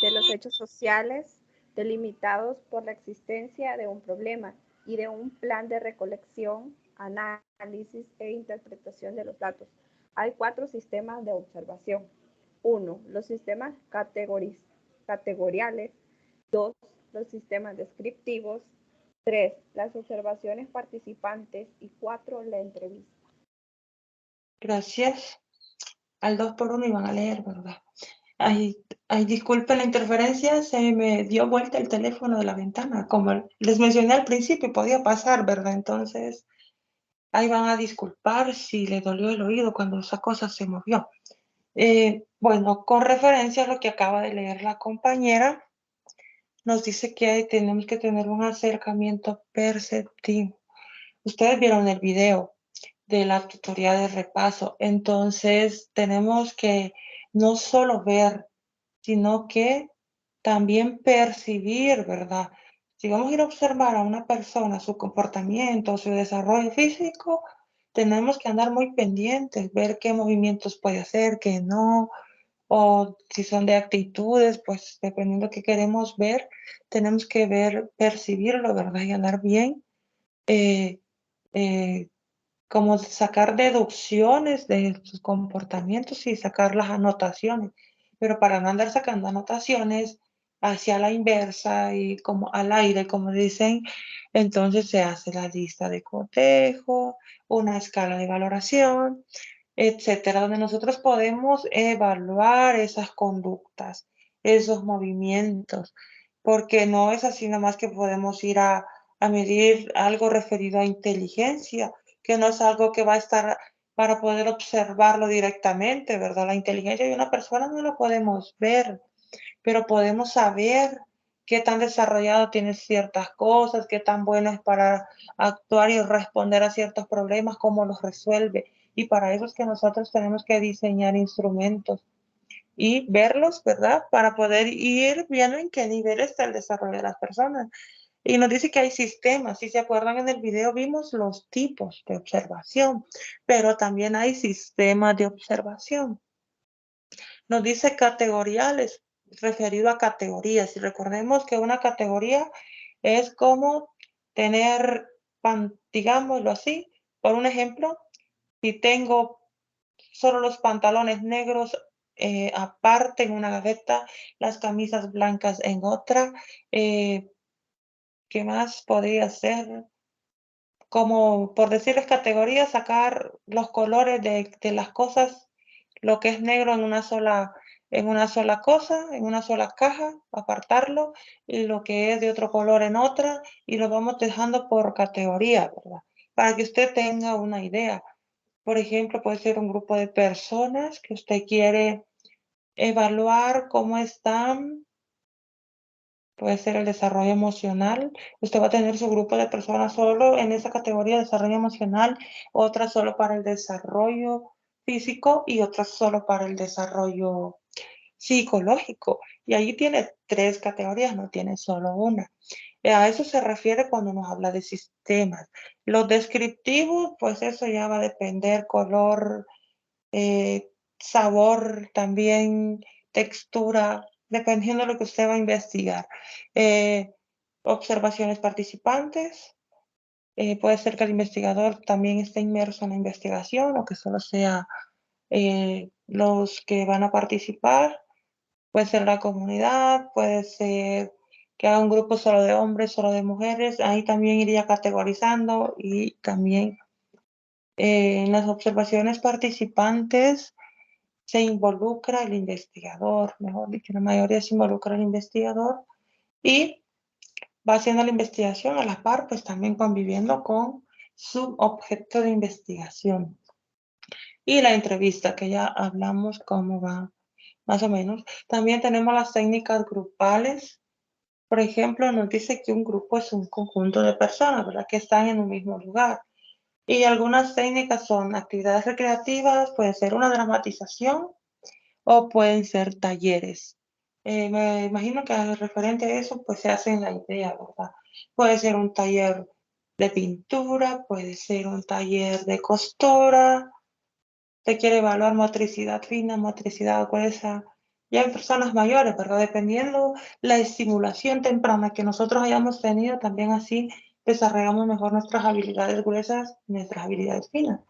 de los hechos sociales delimitados por la existencia de un problema y de un plan de recolección, análisis e interpretación de los datos. Hay 4 sistemas de observación. 1. Los sistemas categoriales. 2. Los sistemas descriptivos. 3. Las observaciones participantes. Y 4. La entrevista. Gracias. Al 2 por 1 iban a leer, ¿verdad? Ay, disculpe la interferencia, se me dio vuelta el teléfono de la ventana. Como les mencioné al principio, podía pasar, ¿verdad? Entonces, ahí van a disculpar si le dolió el oído cuando esa cosa se movió. Bueno, con referencia a lo que acaba de leer la compañera, nos dice que tenemos que tener un acercamiento perceptivo. Ustedes vieron el video de la tutoría de repaso, entonces tenemos que no solo ver, sino que también percibir, ¿verdad? Si vamos a ir a observar a una persona, su comportamiento, su desarrollo físico, tenemos que andar muy pendientes, ver qué movimientos puede hacer, qué no, o si son de actitudes, pues dependiendo de qué queremos ver, tenemos que ver, percibirlo, ¿verdad? Y andar bien, eh, eh, como sacar deducciones de sus comportamientos y sacar las anotaciones. Pero para no andar sacando anotaciones hacia la inversa y como al aire, como dicen, entonces se hace la lista de cotejo, una escala de valoración, etcétera, donde nosotros podemos evaluar esas conductas, esos movimientos, porque no es así nomás que podemos ir a medir algo referido a inteligencia, que no es algo que va a estar para poder observarlo directamente, ¿verdad? La inteligencia de una persona no la podemos ver, pero podemos saber qué tan desarrollado tiene ciertas cosas, qué tan bueno es para actuar y responder a ciertos problemas, cómo los resuelve. Y para eso es que nosotros tenemos que diseñar instrumentos y verlos, ¿verdad? Para poder ir viendo en qué nivel está el desarrollo de las personas. Y nos dice que hay sistemas. Si se acuerdan, en el video vimos los tipos de observación, pero también hay sistemas de observación. Nos dice categoriales, referido a categorías. Y recordemos que una categoría es como tener, digámoslo así, por un ejemplo, si tengo solo los pantalones negros aparte en una gaveta, las camisas blancas en otra, ¿qué más podría ser? Como por decirles categorías, sacar los colores de las cosas, lo que es negro en una sola cosa, en una sola caja, apartarlo, y lo que es de otro color en otra, y lo vamos dejando por categoría, ¿verdad? Para que usted tenga una idea. Por ejemplo, puede ser un grupo de personas que usted quiere evaluar cómo están puede ser el desarrollo emocional. Usted va a tener su grupo de personas solo en esa categoría de desarrollo emocional, otras solo para el desarrollo físico y otras solo para el desarrollo psicológico. Y ahí tiene 3 categorías, no tiene solo una. A eso se refiere cuando nos habla de sistemas. Los descriptivos, pues eso ya va a depender, color, sabor, también textura, dependiendo de lo que usted va a investigar. Observaciones participantes. Puede ser que el investigador también esté inmerso en la investigación o que solo sea los que van a participar. Puede ser la comunidad, puede ser que haga un grupo solo de hombres, solo de mujeres. Ahí también iría categorizando y también en las observaciones participantes se involucra el investigador, mejor dicho, la mayoría se involucra el investigador y va haciendo la investigación a la par, pues también conviviendo con su objeto de investigación. Y la entrevista, que ya hablamos cómo va, más o menos. También tenemos las técnicas grupales. Por ejemplo, nos dice que un grupo es un conjunto de personas, ¿verdad? Que están en un mismo lugar. Y algunas técnicas son actividades recreativas, puede ser una dramatización o pueden ser talleres. Me imagino que referente a eso, pues se hacen la idea, ¿verdad? Puede ser un taller de pintura, puede ser un taller de costura, te quiere evaluar motricidad fina, motricidad gruesa, ya en personas mayores, ¿verdad? Dependiendo la estimulación temprana que nosotros hayamos tenido, también así desarrollamos mejor nuestras habilidades gruesas, nuestras habilidades finas,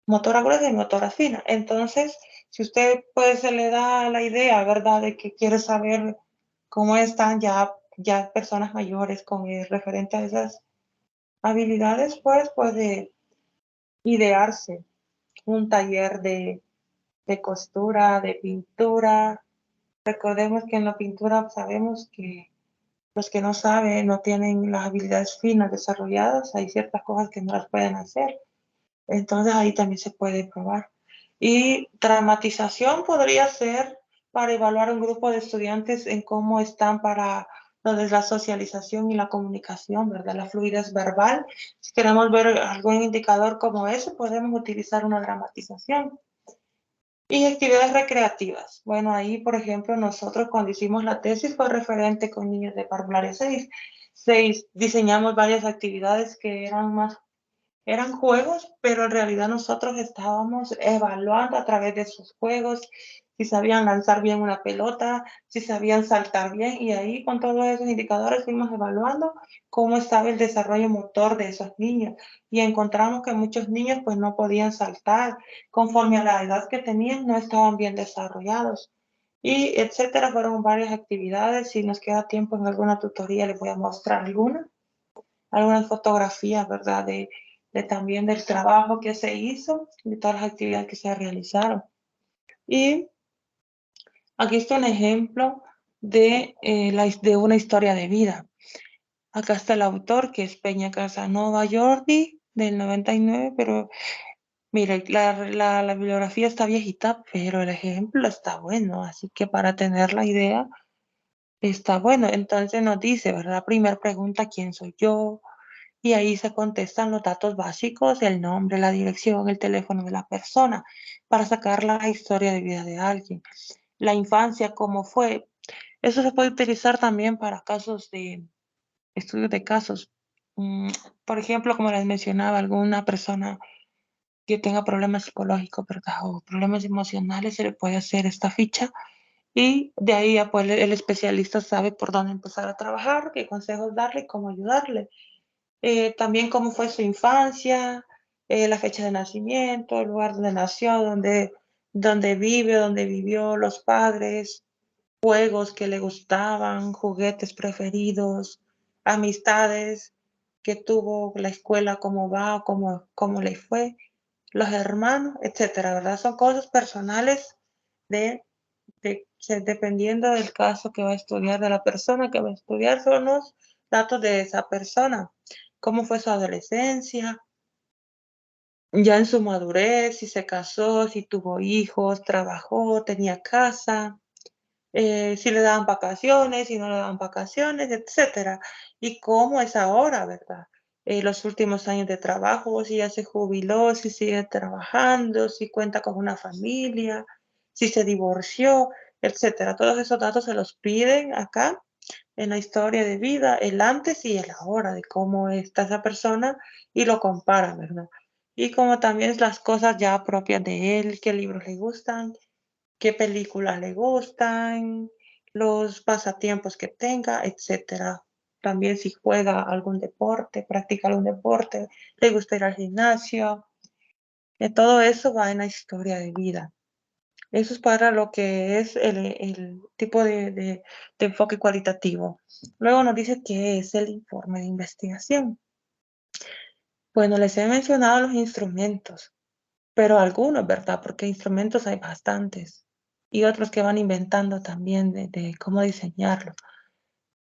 motora gruesa y motora fina. Entonces, si usted pues se le da la idea, ¿verdad?, de que quiere saber cómo están ya personas mayores con referente a esas habilidades, pues puede idearse un taller de costura, de pintura. Recordemos que en la pintura sabemos que los que no saben, no tienen las habilidades finas desarrolladas, hay ciertas cosas que no las pueden hacer. Entonces ahí también se puede probar. Y dramatización podría ser para evaluar un grupo de estudiantes en cómo están para lo de la socialización y la comunicación, ¿verdad? La fluidez verbal. Si queremos ver algún indicador como ese, podemos utilizar una dramatización. Y actividades recreativas. Bueno, ahí, por ejemplo, nosotros cuando hicimos la tesis fue referente con niños de parvularia 6. Diseñamos varias actividades que eran juegos, pero en realidad nosotros estábamos evaluando a través de esos juegos si sabían lanzar bien una pelota, si sabían saltar bien, y ahí con todos esos indicadores fuimos evaluando cómo estaba el desarrollo motor de esos niños. Y encontramos que muchos niños pues no podían saltar, conforme a la edad que tenían no estaban bien desarrollados. Y etcétera, fueron varias actividades. Si nos queda tiempo en alguna tutoría les voy a mostrar algunas fotografías, ¿verdad? De también del trabajo que se hizo, de todas las actividades que se realizaron. Y aquí está un ejemplo de una historia de vida. Acá está el autor, que es Peña Casanova Jordi, del 99, pero mire, la bibliografía está viejita, pero el ejemplo está bueno, así que para tener la idea, está bueno. Entonces nos dice, ¿verdad? Primera pregunta, ¿quién soy yo? Y ahí se contestan los datos básicos, el nombre, la dirección, el teléfono de la persona, para sacar la historia de vida de alguien. La infancia, cómo fue. Eso se puede utilizar también para casos de estudios de casos. Por ejemplo, como les mencionaba, alguna persona que tenga problemas psicológicos, ¿verdad? O problemas emocionales, se le puede hacer esta ficha y de ahí ya pues el especialista sabe por dónde empezar a trabajar, qué consejos darle y cómo ayudarle. También cómo fue su infancia, la fecha de nacimiento, el lugar donde nació, donde vive, donde vivió, los padres, juegos que le gustaban, juguetes preferidos, amistades que tuvo, la escuela, cómo va, cómo le fue, los hermanos, etcétera, ¿verdad? Son cosas personales dependiendo del caso que va a estudiar, de la persona que va a estudiar, son los datos de esa persona. Cómo fue su adolescencia, ya en su madurez, si se casó, si tuvo hijos, trabajó, tenía casa, si le dan vacaciones, si no le dan vacaciones, etcétera. Y cómo es ahora, ¿verdad? Los últimos años de trabajo, si ya se jubiló, si sigue trabajando, si cuenta con una familia, si se divorció, etcétera. Todos esos datos se los piden acá en la historia de vida, el antes y el ahora de cómo está esa persona y lo comparan, ¿verdad? Y como también las cosas ya propias de él, qué libros le gustan, qué películas le gustan, los pasatiempos que tenga, etcétera. También si juega algún deporte, practica algún deporte, le gusta ir al gimnasio. Todo eso va en la historia de vida. Eso es para lo que es el tipo de enfoque cualitativo. Luego nos dice qué es el informe de investigación. Bueno, les he mencionado los instrumentos, pero algunos, ¿verdad? Porque instrumentos hay bastantes y otros que van inventando también de cómo diseñarlo.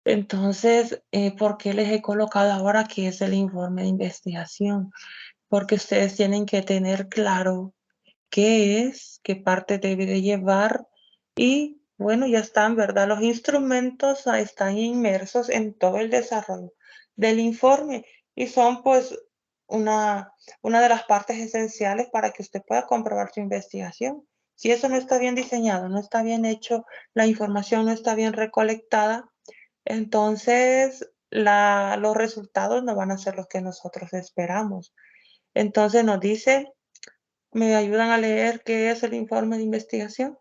Entonces, ¿por qué les he colocado ahora que es el informe de investigación? Porque ustedes tienen que tener claro qué es, qué parte debe de llevar y bueno, ya están, ¿verdad? Los instrumentos están inmersos en todo el desarrollo del informe y son pues una de las partes esenciales para que usted pueda comprobar su investigación. Si eso no está bien diseñado, no está bien hecho, la información no está bien recolectada, entonces los resultados no van a ser los que nosotros esperamos. Entonces nos dice, ¿me ayudan a leer qué es el informe de investigación?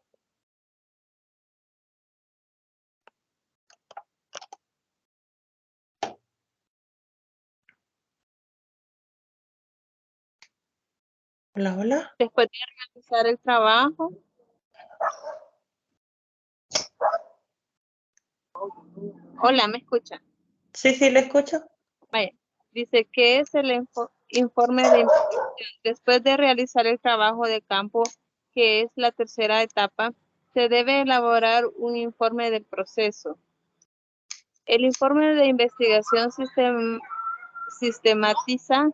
Hola, hola. Después de realizar el trabajo, hola, ¿me escuchan? Sí, sí, le escucho. Vaya, dice que es el informe de investigación. Después de realizar el trabajo de campo, que es la tercera etapa, se debe elaborar un informe del proceso. El informe de investigación sistematiza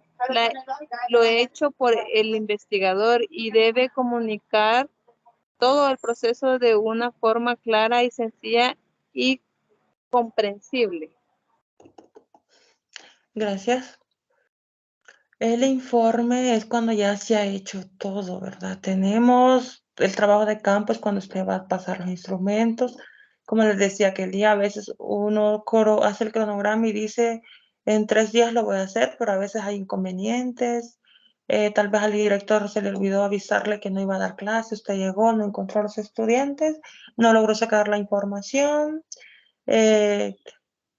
lo hecho por el investigador y debe comunicar todo el proceso de una forma clara y sencilla y comprensible. Gracias. El informe es cuando ya se ha hecho todo, ¿verdad? Tenemos el trabajo de campo, es cuando usted va a pasar los instrumentos. Como les decía aquel día, a veces uno hace el cronograma y dice, en 3 días lo voy a hacer, pero a veces hay inconvenientes. Tal vez al director se le olvidó avisarle que no iba a dar clase, usted llegó, no encontró a los estudiantes, no logró sacar la información. eh,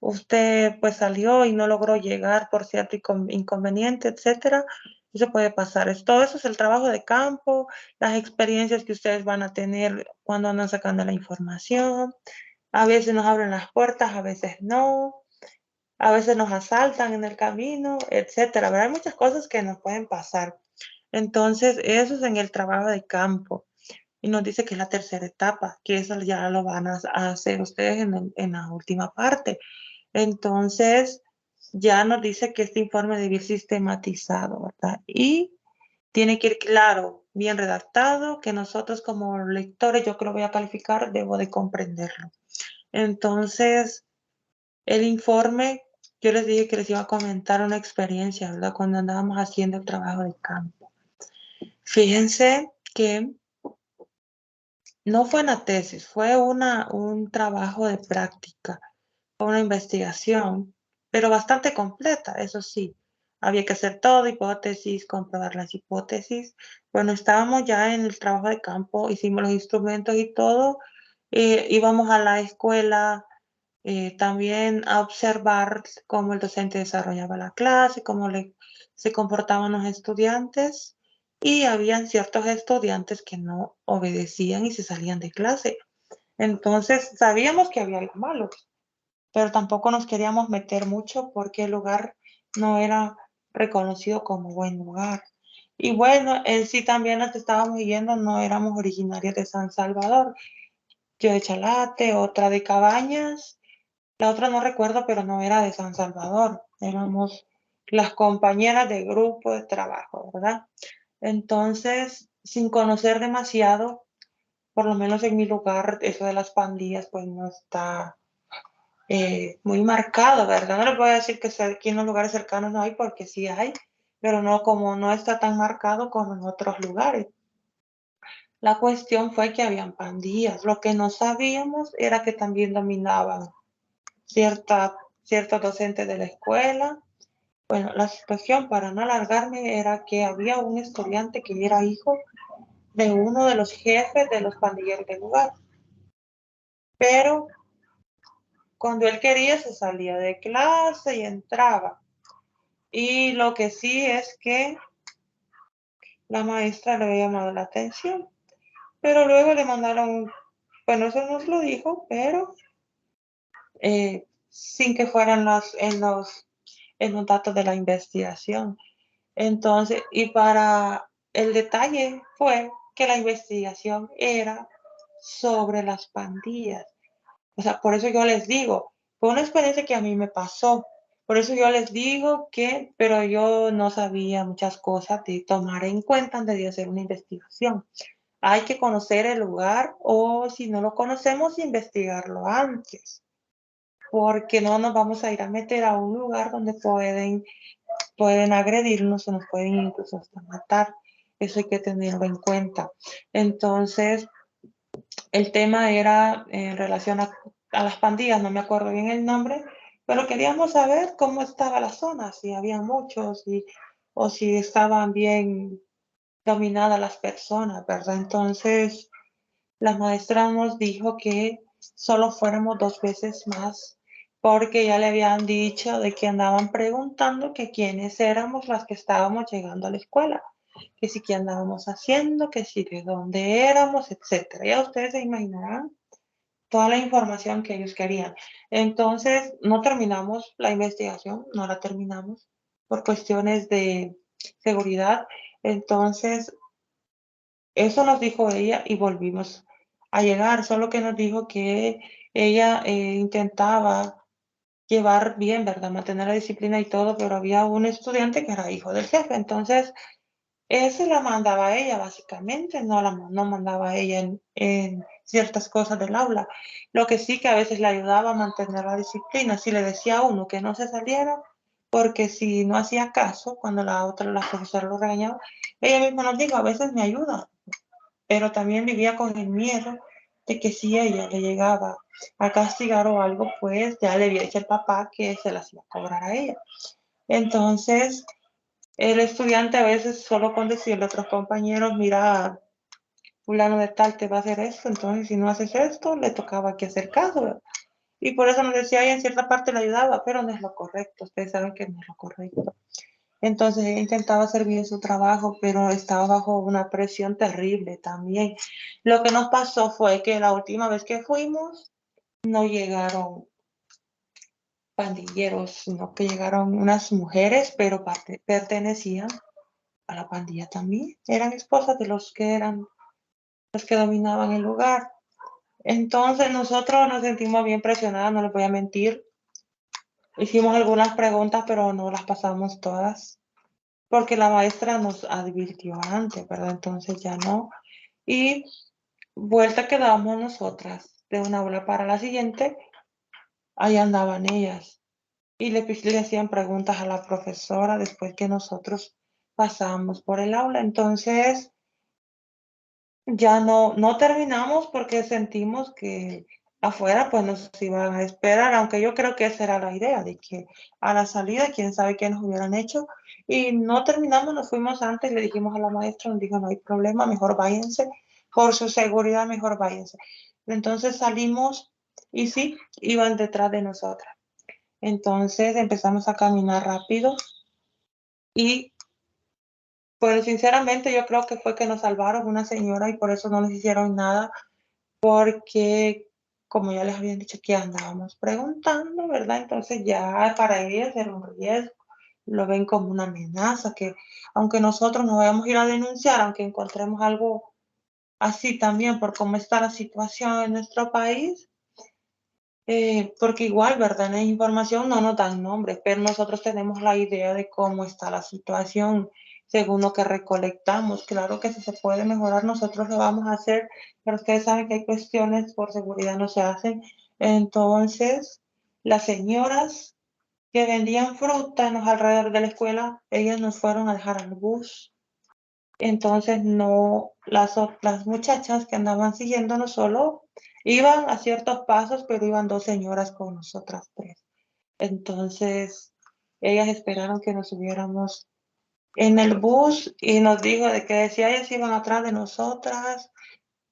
Usted pues salió y no logró llegar por cierto inconveniente, etcétera. Eso puede pasar. Todo eso es el trabajo de campo, las experiencias que ustedes van a tener cuando andan sacando la información. A veces nos abren las puertas, a veces no. A veces nos asaltan en el camino, etcétera. ¿Verdad? Hay muchas cosas que nos pueden pasar. Entonces, eso es en el trabajo de campo. Y nos dice que es la tercera etapa, que eso ya lo van a hacer ustedes en la última parte. Entonces, ya nos dice que este informe debe ir sistematizado, ¿verdad? Y tiene que ir claro, bien redactado, que nosotros como lectores, yo que lo voy a calificar, debo de comprenderlo. Entonces, el informe, yo les dije que les iba a comentar una experiencia, ¿verdad? Cuando andábamos haciendo el trabajo de campo. Fíjense que no fue una tesis, fue un trabajo de práctica, una investigación, pero bastante completa, eso sí. Había que hacer todo, hipótesis, comprobar las hipótesis. Bueno, estábamos ya en el trabajo de campo, hicimos los instrumentos y todo. Íbamos a la escuela también a observar cómo el docente desarrollaba la clase, se comportaban los estudiantes y habían ciertos estudiantes que no obedecían y se salían de clase. Entonces sabíamos que había algo malo, pero tampoco nos queríamos meter mucho porque el lugar no era reconocido como buen lugar. Y bueno, en sí también nos estábamos yendo, no éramos originarios de San Salvador, yo de Chalate, otra de Cabañas, la otra no recuerdo, pero no era de San Salvador, éramos las compañeras de grupo de trabajo, ¿verdad? Entonces, sin conocer demasiado, por lo menos en mi lugar, eso de las pandillas, pues no está muy marcado, ¿verdad? No les voy a decir que aquí en los lugares cercanos no hay, porque sí hay, pero no, como no está tan marcado como en otros lugares. La cuestión fue que habían pandillas. Lo que no sabíamos era que también dominaban ciertos docentes de la escuela. Bueno, la situación, para no alargarme, era que había un estudiante que era hijo de uno de los jefes de los pandilleros del lugar. Pero cuando él quería se salía de clase y entraba. Y lo que sí es que la maestra le había llamado la atención. Pero luego le mandaron, bueno, eso nos lo dijo, pero sin que fueran en los datos de la investigación. Entonces, y para el detalle fue que la investigación era sobre las pandillas. O sea, por eso yo les digo, fue una experiencia que a mí me pasó. Por eso yo les digo que, pero yo no sabía muchas cosas de tomar en cuenta antes de hacer una investigación. Hay que conocer el lugar o si no lo conocemos, investigarlo antes, porque no nos vamos a ir a meter a un lugar donde pueden agredirnos o nos pueden incluso hasta matar. Eso hay que tenerlo en cuenta. Entonces, el tema era en relación a las pandillas, no me acuerdo bien el nombre, pero queríamos saber cómo estaba la zona, si había muchos o si estaban bien dominadas las personas, ¿verdad? Entonces, la maestra nos dijo que solo fuéramos 2 veces más, porque ya le habían dicho de que andaban preguntando que quiénes éramos las que estábamos llegando a la escuela, que si qué andábamos haciendo, que si de dónde éramos, etcétera. Ya ustedes se imaginarán toda la información que ellos querían. Entonces, no terminamos la investigación, no la terminamos por cuestiones de seguridad. Entonces, eso nos dijo ella y volvimos a llegar, solo que nos dijo que ella intentaba llevar bien, ¿verdad? Mantener la disciplina y todo, pero había un estudiante que era hijo del jefe, entonces ese la mandaba a ella básicamente, no mandaba a ella en ciertas cosas del aula. Lo que sí que a veces le ayudaba a mantener la disciplina, si le decía a uno que no se saliera, porque si no hacía caso, cuando la profesora lo regañaba, ella misma nos dijo, a veces me ayuda, pero también vivía con el miedo de que si ella le llegaba a castigar o algo, pues ya le había dicho el papá que se las iba a cobrar a ella. Entonces, el estudiante a veces solo con decirle a otros compañeros, mira, fulano de tal te va a hacer esto, entonces si no haces esto, le tocaba que hacer caso, ¿verdad? Y por eso nos decía, y en cierta parte le ayudaba, pero no es lo correcto, ustedes saben que no es lo correcto. Entonces ella intentaba hacer bien su trabajo, pero estaba bajo una presión terrible también. Lo que nos pasó fue que la última vez que fuimos, no llegaron pandilleros, sino que llegaron unas mujeres, pero pertenecían a la pandilla también. Eran esposas de los que eran los que dominaban el lugar. Entonces nosotros nos sentimos bien presionadas, no les voy a mentir. Hicimos algunas preguntas, pero no las pasamos todas, porque la maestra nos advirtió antes, ¿verdad? Entonces ya no. Y vuelta quedábamos nosotras de una aula para la siguiente, ahí andaban ellas. Y le hacían preguntas a la profesora después que nosotros pasamos por el aula. Entonces, ya no terminamos porque sentimos que afuera pues nos iban a esperar, aunque yo creo que esa era la idea, de que a la salida quién sabe qué nos hubieran hecho. Y no terminamos, nos fuimos antes, le dijimos a la maestra, nos dijo no hay problema, mejor váyanse, por su seguridad mejor váyanse. Entonces salimos y sí, iban detrás de nosotras. Entonces empezamos a caminar rápido y pues sinceramente yo creo que fue que nos salvaron una señora y por eso no nos hicieron nada, porque como ya les habían dicho que andábamos preguntando, ¿verdad? Entonces ya para ellas era un riesgo, lo ven como una amenaza, que aunque nosotros no vayamos a ir a denunciar, aunque encontremos algo así también por cómo está la situación en nuestro país, porque igual, ¿verdad? En la información no nos dan nombres, pero nosotros tenemos la idea de cómo está la situación. según lo que recolectamos. Claro que si se puede mejorar, nosotros lo vamos a hacer, pero ustedes saben que hay cuestiones por seguridad no se hacen. Entonces, las señoras que vendían fruta en los alrededores de la escuela, ellas nos fueron a dejar al bus. Entonces, no, las muchachas que andaban siguiéndonos solo iban a ciertos pasos, pero iban dos señoras con nosotras tres. Entonces, ellas esperaron que nos subiéramos en el bus y nos dijo de que si ellas iban atrás de nosotras,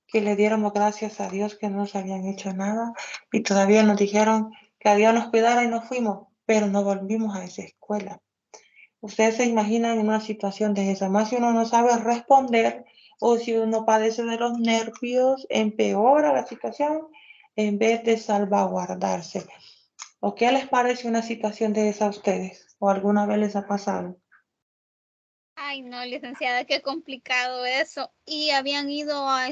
que le diéramos gracias a Dios que no nos habían hecho nada y todavía nos dijeron que a Dios nos cuidara y nos fuimos, pero no volvimos a esa escuela. Ustedes se imaginan en una situación de esa, más si uno no sabe responder o si uno padece de los nervios, empeora la situación en vez de salvaguardarse. ¿O qué les parece una situación de esa a ustedes? ¿O alguna vez les ha pasado? Ay, no, licenciada, qué complicado eso. Y habían ido a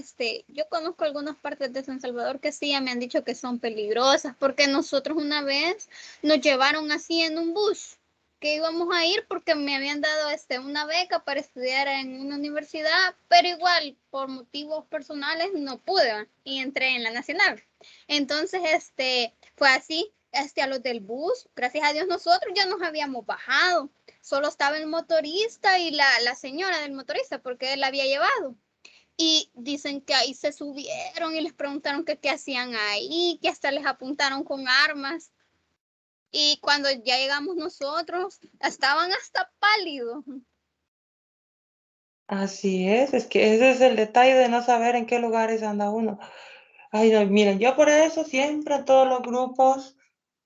yo conozco algunas partes de San Salvador que sí, ya me han dicho que son peligrosas, porque nosotros una vez nos llevaron así en un bus, que íbamos a ir porque me habían dado una beca para estudiar en una universidad, pero igual por motivos personales no pude y entré en la nacional. Entonces, fue así, a los del bus, gracias a Dios nosotros ya nos habíamos bajado. Solo estaba el motorista y la señora del motorista porque él la había llevado. Y dicen que ahí se subieron y les preguntaron que qué hacían ahí, que hasta les apuntaron con armas. Y cuando ya llegamos nosotros, estaban hasta pálidos. Así es que ese es el detalle de no saber en qué lugares anda uno. Ay, no, miren, yo por eso siempre a todos los grupos,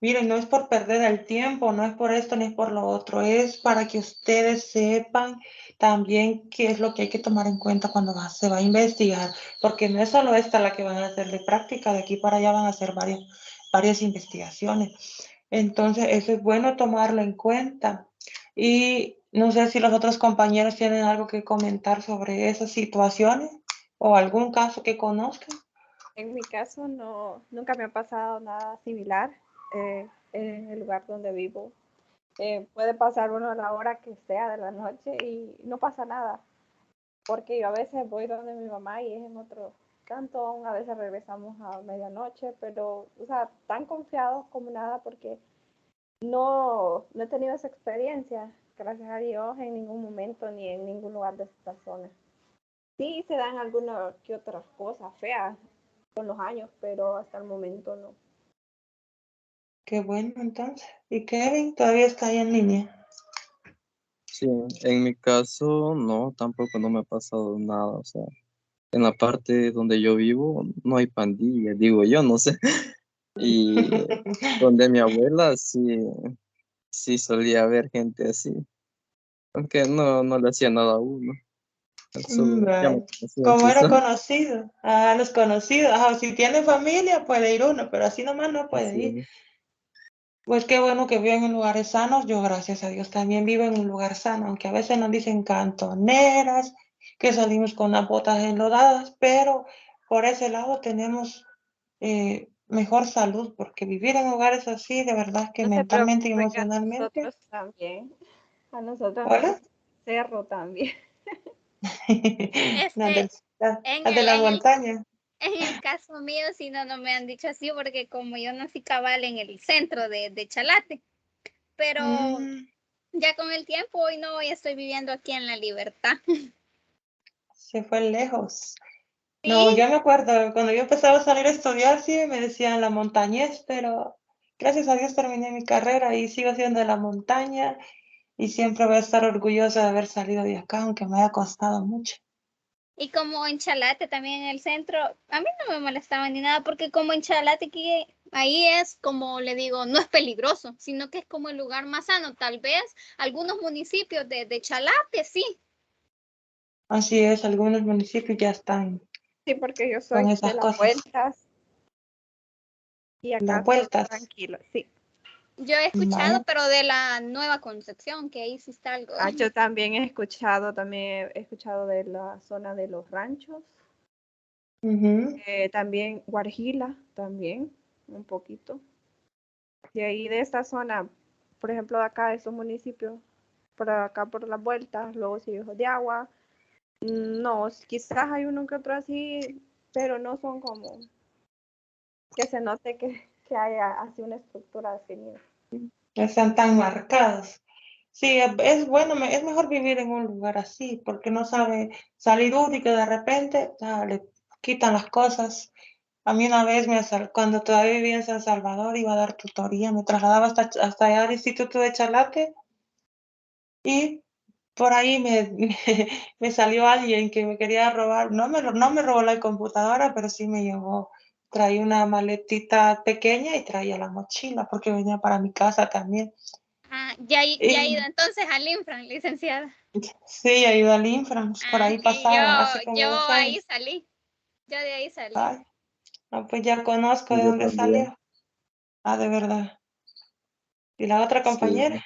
miren, no es por perder el tiempo, no es por esto ni es por lo otro, es para que ustedes sepan también qué es lo que hay que tomar en cuenta cuando se va a investigar, porque no es solo esta la que van a hacer de práctica, de aquí para allá van a hacer varias investigaciones. Entonces, eso es bueno tomarlo en cuenta. Y no sé si los otros compañeros tienen algo que comentar sobre esas situaciones o algún caso que conozcan. En mi caso no, nunca me ha pasado nada similar en el lugar donde vivo. Puede pasar uno a la hora que sea de la noche y no pasa nada, porque yo a veces voy donde mi mamá y es en otro cantón, a veces regresamos a medianoche, pero, o sea, tan confiados como nada porque no he tenido esa experiencia, gracias a Dios, en ningún momento ni en ningún lugar de esta zona. Sí se dan algunas que otras cosas feas con los años, pero hasta el momento no. Qué bueno, entonces. ¿Y Kevin todavía está ahí en línea? Sí, en mi caso, no, tampoco no me ha pasado nada. O sea, en la parte donde yo vivo no hay pandillas, digo yo, no sé. Y donde mi abuela sí solía haber gente así, aunque no le hacía nada a uno. Solo ya me Vale. conocían, Como sí, era conocido. Ah, los conocidos. Ajá, si tiene familia puede ir uno, pero así nomás no puede ir. sí, Pues qué bueno que viven en lugares sanos. Yo, gracias a Dios, también vivo en un lugar sano, aunque a veces nos dicen cantoneras, que salimos con las botas enlodadas, pero por ese lado tenemos mejor salud, porque vivir en lugares así, de verdad que No se mentalmente y preocupe que a emocionalmente. nosotros también, a nosotros nos ¿Hola? dicen cerro también. Las Este, en las de el, la en el, montaña. en el caso mío, si no, no me han dicho así, porque como yo nací cabal en el centro de Chalate, pero Mm, ya con el tiempo, hoy no, hoy estoy viviendo aquí en La Libertad. se fue lejos. No, Sí, yo me acuerdo, cuando yo empezaba a salir a estudiar, sí, me decían la montañés, pero gracias a Dios terminé mi carrera y sigo siendo de la montaña y siempre voy a estar orgullosa de haber salido de acá, aunque me haya costado mucho. y como en Chalate también en el centro, a mí no me molestaba ni nada, porque como en Chalate aquí, ahí es como le digo, no es peligroso, sino que es como el lugar más sano. Tal vez algunos municipios de Chalate sí. Así es, algunos municipios ya están Sí, porque yo con soy de esas las cosas, vueltas y las acá todo vueltas. tranquilo, sí. Yo he escuchado, Vaya. pero de la Nueva Concepción, que ahí sí está algo. Ah, yo también he escuchado de la zona de los ranchos, Ujú. también Guarjila, también, un poquito. Y ahí de esta zona, por ejemplo, de acá, de estos municipios, por acá por las vueltas, luego Cillejos de Agua. No, quizás hay uno que otro así, pero no son como que se note que haya así una estructura definida. No están tan marcados. Sí, es bueno, es mejor vivir en un lugar así, porque no sabe salir uno y que de repente le quitan las cosas. A mí una vez, cuando todavía vivía en San Salvador, iba a dar tutoría, me trasladaba hasta allá al Instituto de Chalate y por ahí me salió alguien que me quería robar. No me robó la computadora, pero sí me llevó. Traía una maletita pequeña y traía la mochila porque venía para mi casa también. Ah, ya ha ido entonces al Infran, licenciada. Sí, ayuda al Infran, por ahí Sí, pasaba hace como yo 2 años. ahí salí. Yo de ahí salí. Ay, no, pues ya conozco de Yo dónde también. salió. Ah, de verdad. ¿Y la otra Sí. compañera?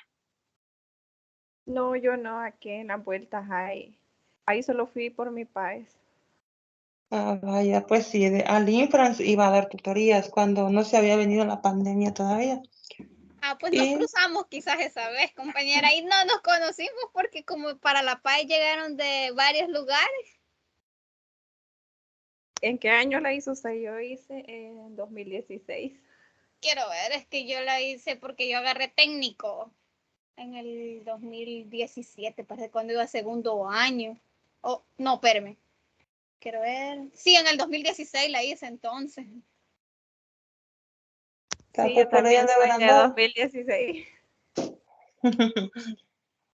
No, yo no, aquí en las vueltas hay. Ahí solo fui por mi país. Ah, vaya, pues sí, al Infran iba a dar tutorías cuando no se había venido la pandemia todavía. Ah, pues nos Y cruzamos quizás esa vez, compañera. Y no nos conocimos porque como para La Paz llegaron de varios lugares. ¿En qué año la hizo usted? Yo hice en 2016. Quiero ver, es que yo la hice porque yo agarré técnico en el 2017, parece cuando iba a segundo año. Oh, no, espérame. Quiero ver. Sí, en el 2016 la hice entonces. Sí, pues yo por ahí también han de soy haber de andado. 2016.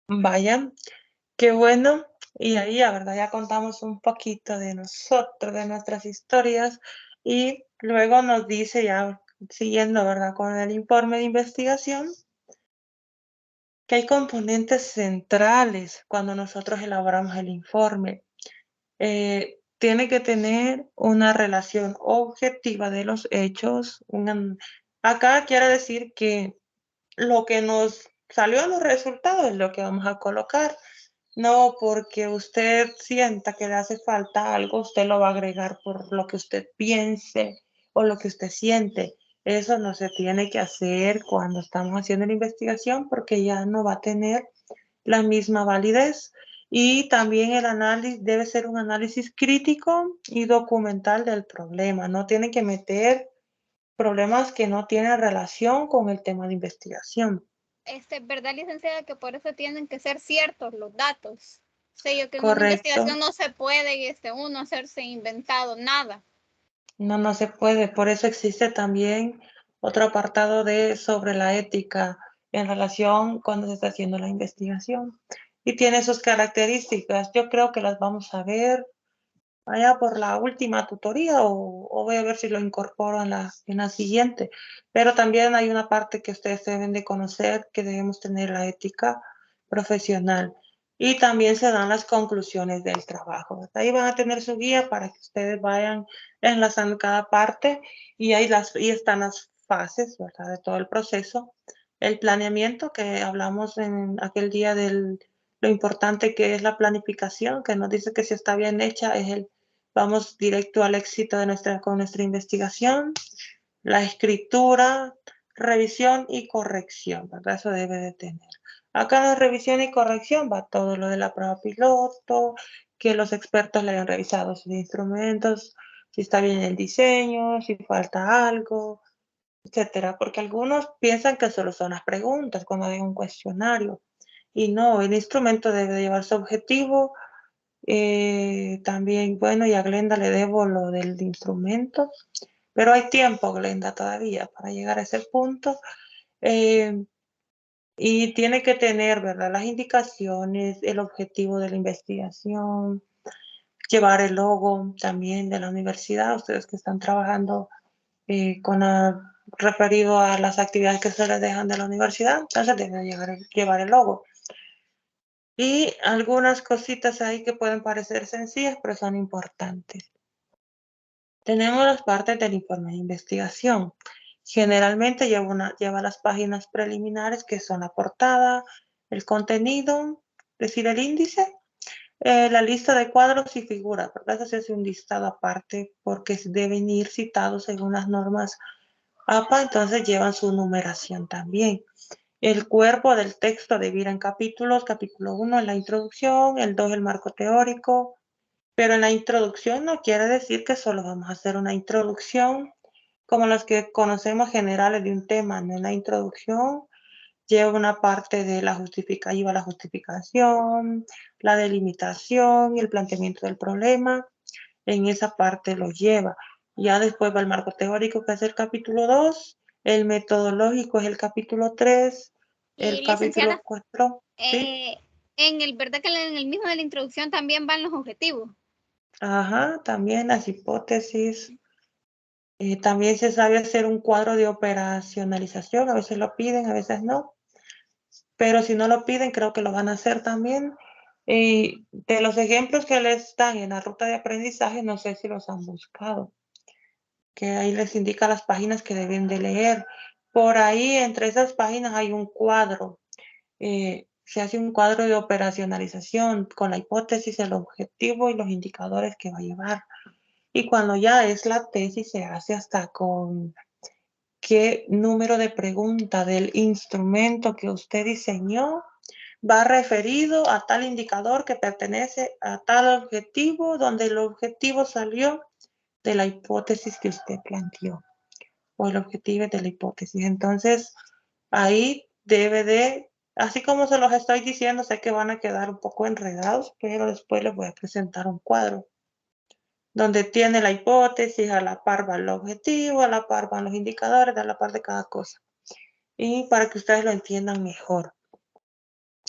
Vaya, qué bueno. Y ahí, la verdad, ya contamos un poquito de nosotros, de nuestras historias. Y luego nos dice, ya siguiendo, ¿verdad? Con el informe de investigación, que hay componentes centrales cuando nosotros elaboramos el informe. Tiene que tener una relación objetiva de los hechos. Acá quiere decir que lo que nos salió en los resultados es lo que vamos a colocar. No porque usted sienta que le hace falta algo, usted lo va a agregar por lo que usted piense o lo que usted siente. Eso no se tiene que hacer cuando estamos haciendo la investigación porque ya no va a tener la misma validez. Y también el análisis debe ser un análisis crítico y documental del problema. No tiene que meter problemas que no tienen relación con el tema de investigación. ¿Verdad, licenciada, que por eso tienen que ser ciertos los datos? Sé yo que en una Correcto. investigación no se puede uno hacerse inventado nada. No, no se puede. Por eso existe también otro apartado de sobre la ética en relación cuando se está haciendo la investigación. Y tiene sus características. Yo creo que las vamos a ver allá por la última tutoría o voy a ver si lo incorporo en la siguiente. Pero también hay una parte que ustedes deben de conocer, que debemos tener la ética profesional. Y también se dan las conclusiones del trabajo, ¿verdad? Ahí van a tener su guía para que ustedes vayan enlazando cada parte y ahí están las fases, ¿verdad? De todo el proceso. El planeamiento que hablamos en aquel día lo importante que es la planificación, que nos dice que si está bien hecha vamos directo al éxito con nuestra investigación, la escritura, revisión y corrección, ¿verdad? Eso debe de tener. Acá en la revisión y corrección va todo lo de la prueba piloto, que los expertos le hayan revisado sus instrumentos, si está bien el diseño, si falta algo, etcétera. Porque algunos piensan que solo son las preguntas cuando hay un cuestionario. Y no, el instrumento debe de llevar su objetivo. También, bueno, y a Glenda le debo lo del instrumento, pero hay tiempo, Glenda, todavía para llegar a ese punto. Eh, y tiene que tener, ¿verdad? Las indicaciones, el objetivo de la investigación, llevar el logo también de la universidad, ustedes que están trabajando referido a las actividades que se les dejan de la universidad, entonces deben llevar el logo. Y algunas cositas ahí que pueden parecer sencillas, pero son importantes. Tenemos las partes del informe de investigación. Generalmente lleva las páginas preliminares que son la portada, el contenido, es decir, el índice, la lista de cuadros y figuras, ¿verdad? Eso se hace un listado aparte porque deben ir citados según las normas APA, entonces llevan su numeración también. El cuerpo del texto divide en capítulos, capítulo 1 en la introducción, el 2 el marco teórico, pero en la introducción no quiere decir que solo vamos a hacer una introducción como las que conocemos generales de un tema, no. En la introducción lleva una parte de la justificación, la delimitación y el planteamiento del problema. En esa parte lo lleva. Ya después va el marco teórico, que es el capítulo 2, el metodológico es el capítulo 3, el Y capítulo licenciada, 4, ¿sí? ¿verdad que en el mismo de la introducción también van los objetivos? Ajá, también las hipótesis. También se sabe hacer un cuadro de operacionalización, a veces lo piden, a veces no, pero si no lo piden, creo que lo van a hacer también. Y de los ejemplos que les dan en la ruta de aprendizaje, no sé si los han buscado, que ahí les indica las páginas que deben de leer. Por ahí, entre esas páginas hay un cuadro. Se hace un cuadro de operacionalización con la hipótesis, el objetivo y los indicadores que va a llevar. Y cuando ya es la tesis, se hace hasta con qué número de pregunta del instrumento que usted diseñó va referido a tal indicador que pertenece a tal objetivo, donde el objetivo salió de la hipótesis que usted planteó o el objetivo de la hipótesis. Entonces, ahí debe de, así como se los estoy diciendo, sé que van a quedar un poco enredados, pero después les voy a presentar un cuadro donde tiene la hipótesis, a la par va el objetivo, a la par van los indicadores, a la par de cada cosa. Y para que ustedes lo entiendan mejor.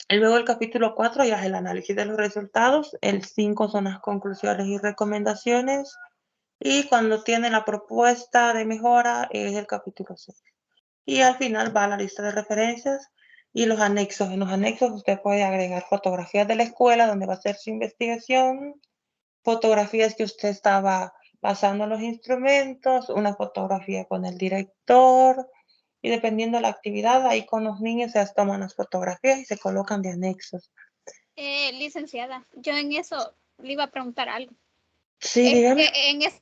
Luego el capítulo 4 ya es el análisis de los resultados, el 5 son las conclusiones y recomendaciones, y cuando tiene la propuesta de mejora es el capítulo 6. Y al final va la lista de referencias y los anexos. En los anexos usted puede agregar fotografías de la escuela donde va a hacer su investigación, fotografías que usted estaba pasando los instrumentos, una fotografía con el director, y dependiendo de la actividad, ahí con los niños se toman las fotografías y se colocan de anexos. Licenciada, yo en eso le iba a preguntar algo. Sí, Es dígame. que,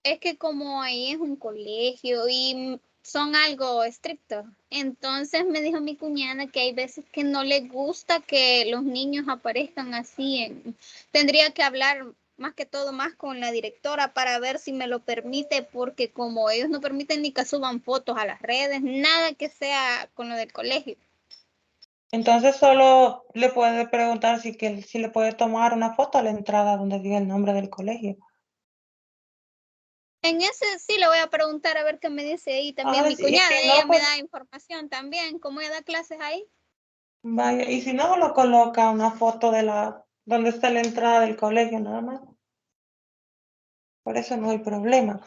es que como ahí es un colegio y son algo estrictos, entonces me dijo mi cuñada que hay veces que no le gusta que los niños aparezcan así. Tendría que hablar más que todo más con la directora para ver si me lo permite, porque como ellos no permiten ni que suban fotos a las redes, nada que sea con lo del colegio. Entonces solo le puede preguntar si le puede tomar una foto a la entrada donde diga el nombre del colegio. En ese sí le voy a preguntar a ver qué me dice ahí también mi Y cuñada, si ella no, me pues da información también, como ella da clases ahí. vaya. Y si no, lo coloca una foto de donde está la entrada del colegio, nada más. Por eso no hay problema.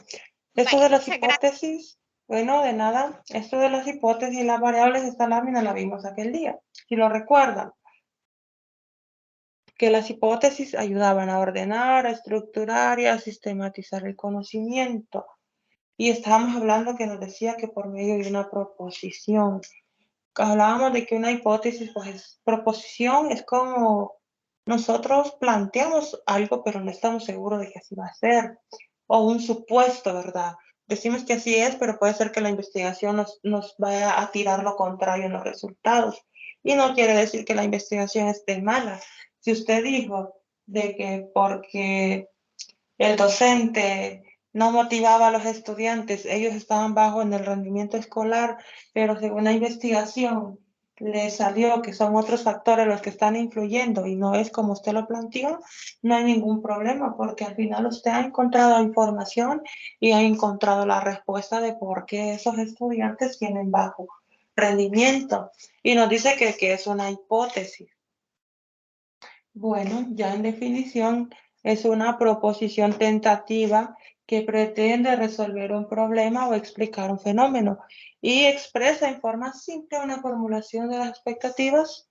Esto Vaya, de las muchas gracias. hipótesis, bueno, de nada. Esto de las hipótesis y las variables, esta lámina la vimos aquel día. Si lo recuerdan, que las hipótesis ayudaban a ordenar, a estructurar y a sistematizar el conocimiento. Y estábamos hablando que nos decía que por medio de una proposición. Hablábamos de que una hipótesis, pues proposición es como nosotros planteamos algo, pero no estamos seguros de que así va a ser. O un supuesto, ¿verdad? Decimos que así es, pero puede ser que la investigación nos vaya a tirar lo contrario en los resultados. Y no quiere decir que la investigación esté mala. Si usted dijo de que porque el docente no motivaba a los estudiantes, ellos estaban bajo en el rendimiento escolar, pero según la investigación le salió que son otros factores los que están influyendo y no es como usted lo planteó, no hay ningún problema porque al final usted ha encontrado información y ha encontrado la respuesta de por qué esos estudiantes tienen bajo rendimiento y nos dice que es una hipótesis. Bueno, ya en definición es una proposición tentativa que pretende resolver un problema o explicar un fenómeno y expresa en forma simple una formulación de las expectativas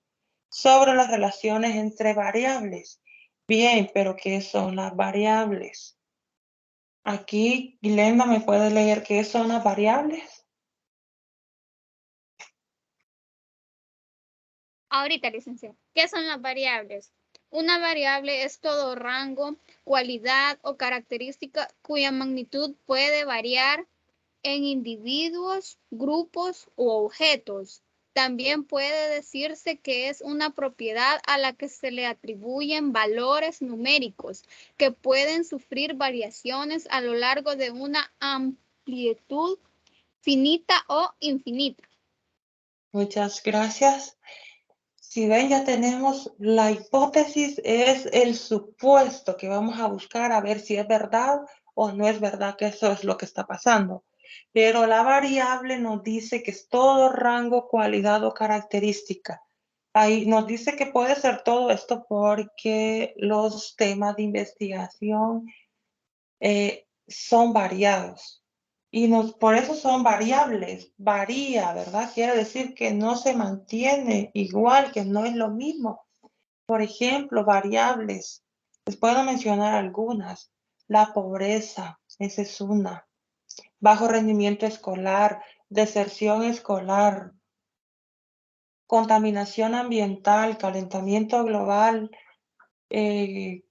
sobre las relaciones entre variables. Bien, pero ¿qué son las variables? Aquí, Glenda, ¿me puede leer qué son las variables? Ahorita, licenciada, ¿qué son las variables? Una variable es todo rango, cualidad o característica cuya magnitud puede variar en individuos, grupos u objetos. También puede decirse que es una propiedad a la que se le atribuyen valores numéricos que pueden sufrir variaciones a lo largo de una amplitud finita o infinita. Muchas gracias. Si ven, ya tenemos la hipótesis, es el supuesto que vamos a buscar a ver si es verdad o no es verdad que eso es lo que está pasando. Pero la variable nos dice que es todo rango, cualidad o característica. Ahí nos dice que puede ser todo esto porque los temas de investigación son variados. Y por eso son variables, varía, ¿verdad? Quiere decir que no se mantiene igual, que no es lo mismo. Por ejemplo, variables, les puedo mencionar algunas. La pobreza, esa es una. Bajo rendimiento escolar, deserción escolar, contaminación ambiental, calentamiento global. ¿Qué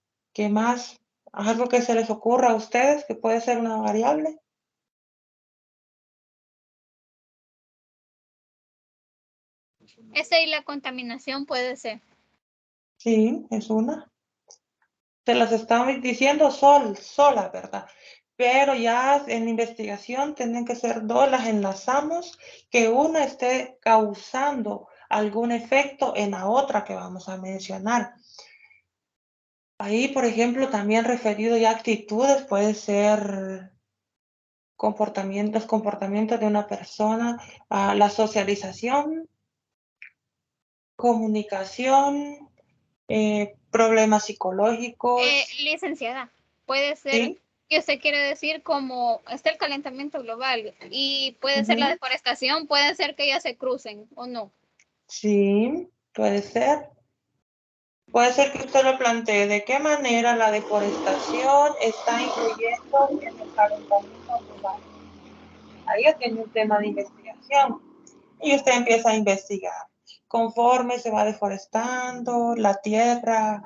más? ¿Algo que se les ocurra a ustedes que puede ser una variable? Esa y la contaminación puede ser. Sí, es una. Se las estamos diciendo sola, ¿verdad? Pero ya en investigación tienen que ser dos, las enlazamos, que una esté causando algún efecto en la otra que vamos a mencionar. Ahí, por ejemplo, también referido ya a actitudes, puede ser comportamientos de una persona, la socialización, comunicación, problemas psicológicos, Licenciada, puede ser ¿sí? que usted quiere decir como está el calentamiento global y puede ser la Ujú. deforestación, puede ser que ellas se crucen o no. Sí, puede ser. Puede ser que usted lo plantee. ¿De qué manera la deforestación está influyendo en el calentamiento global? Ahí ya tiene un tema de investigación. Y usted empieza a investigar. Conforme se va deforestando, la tierra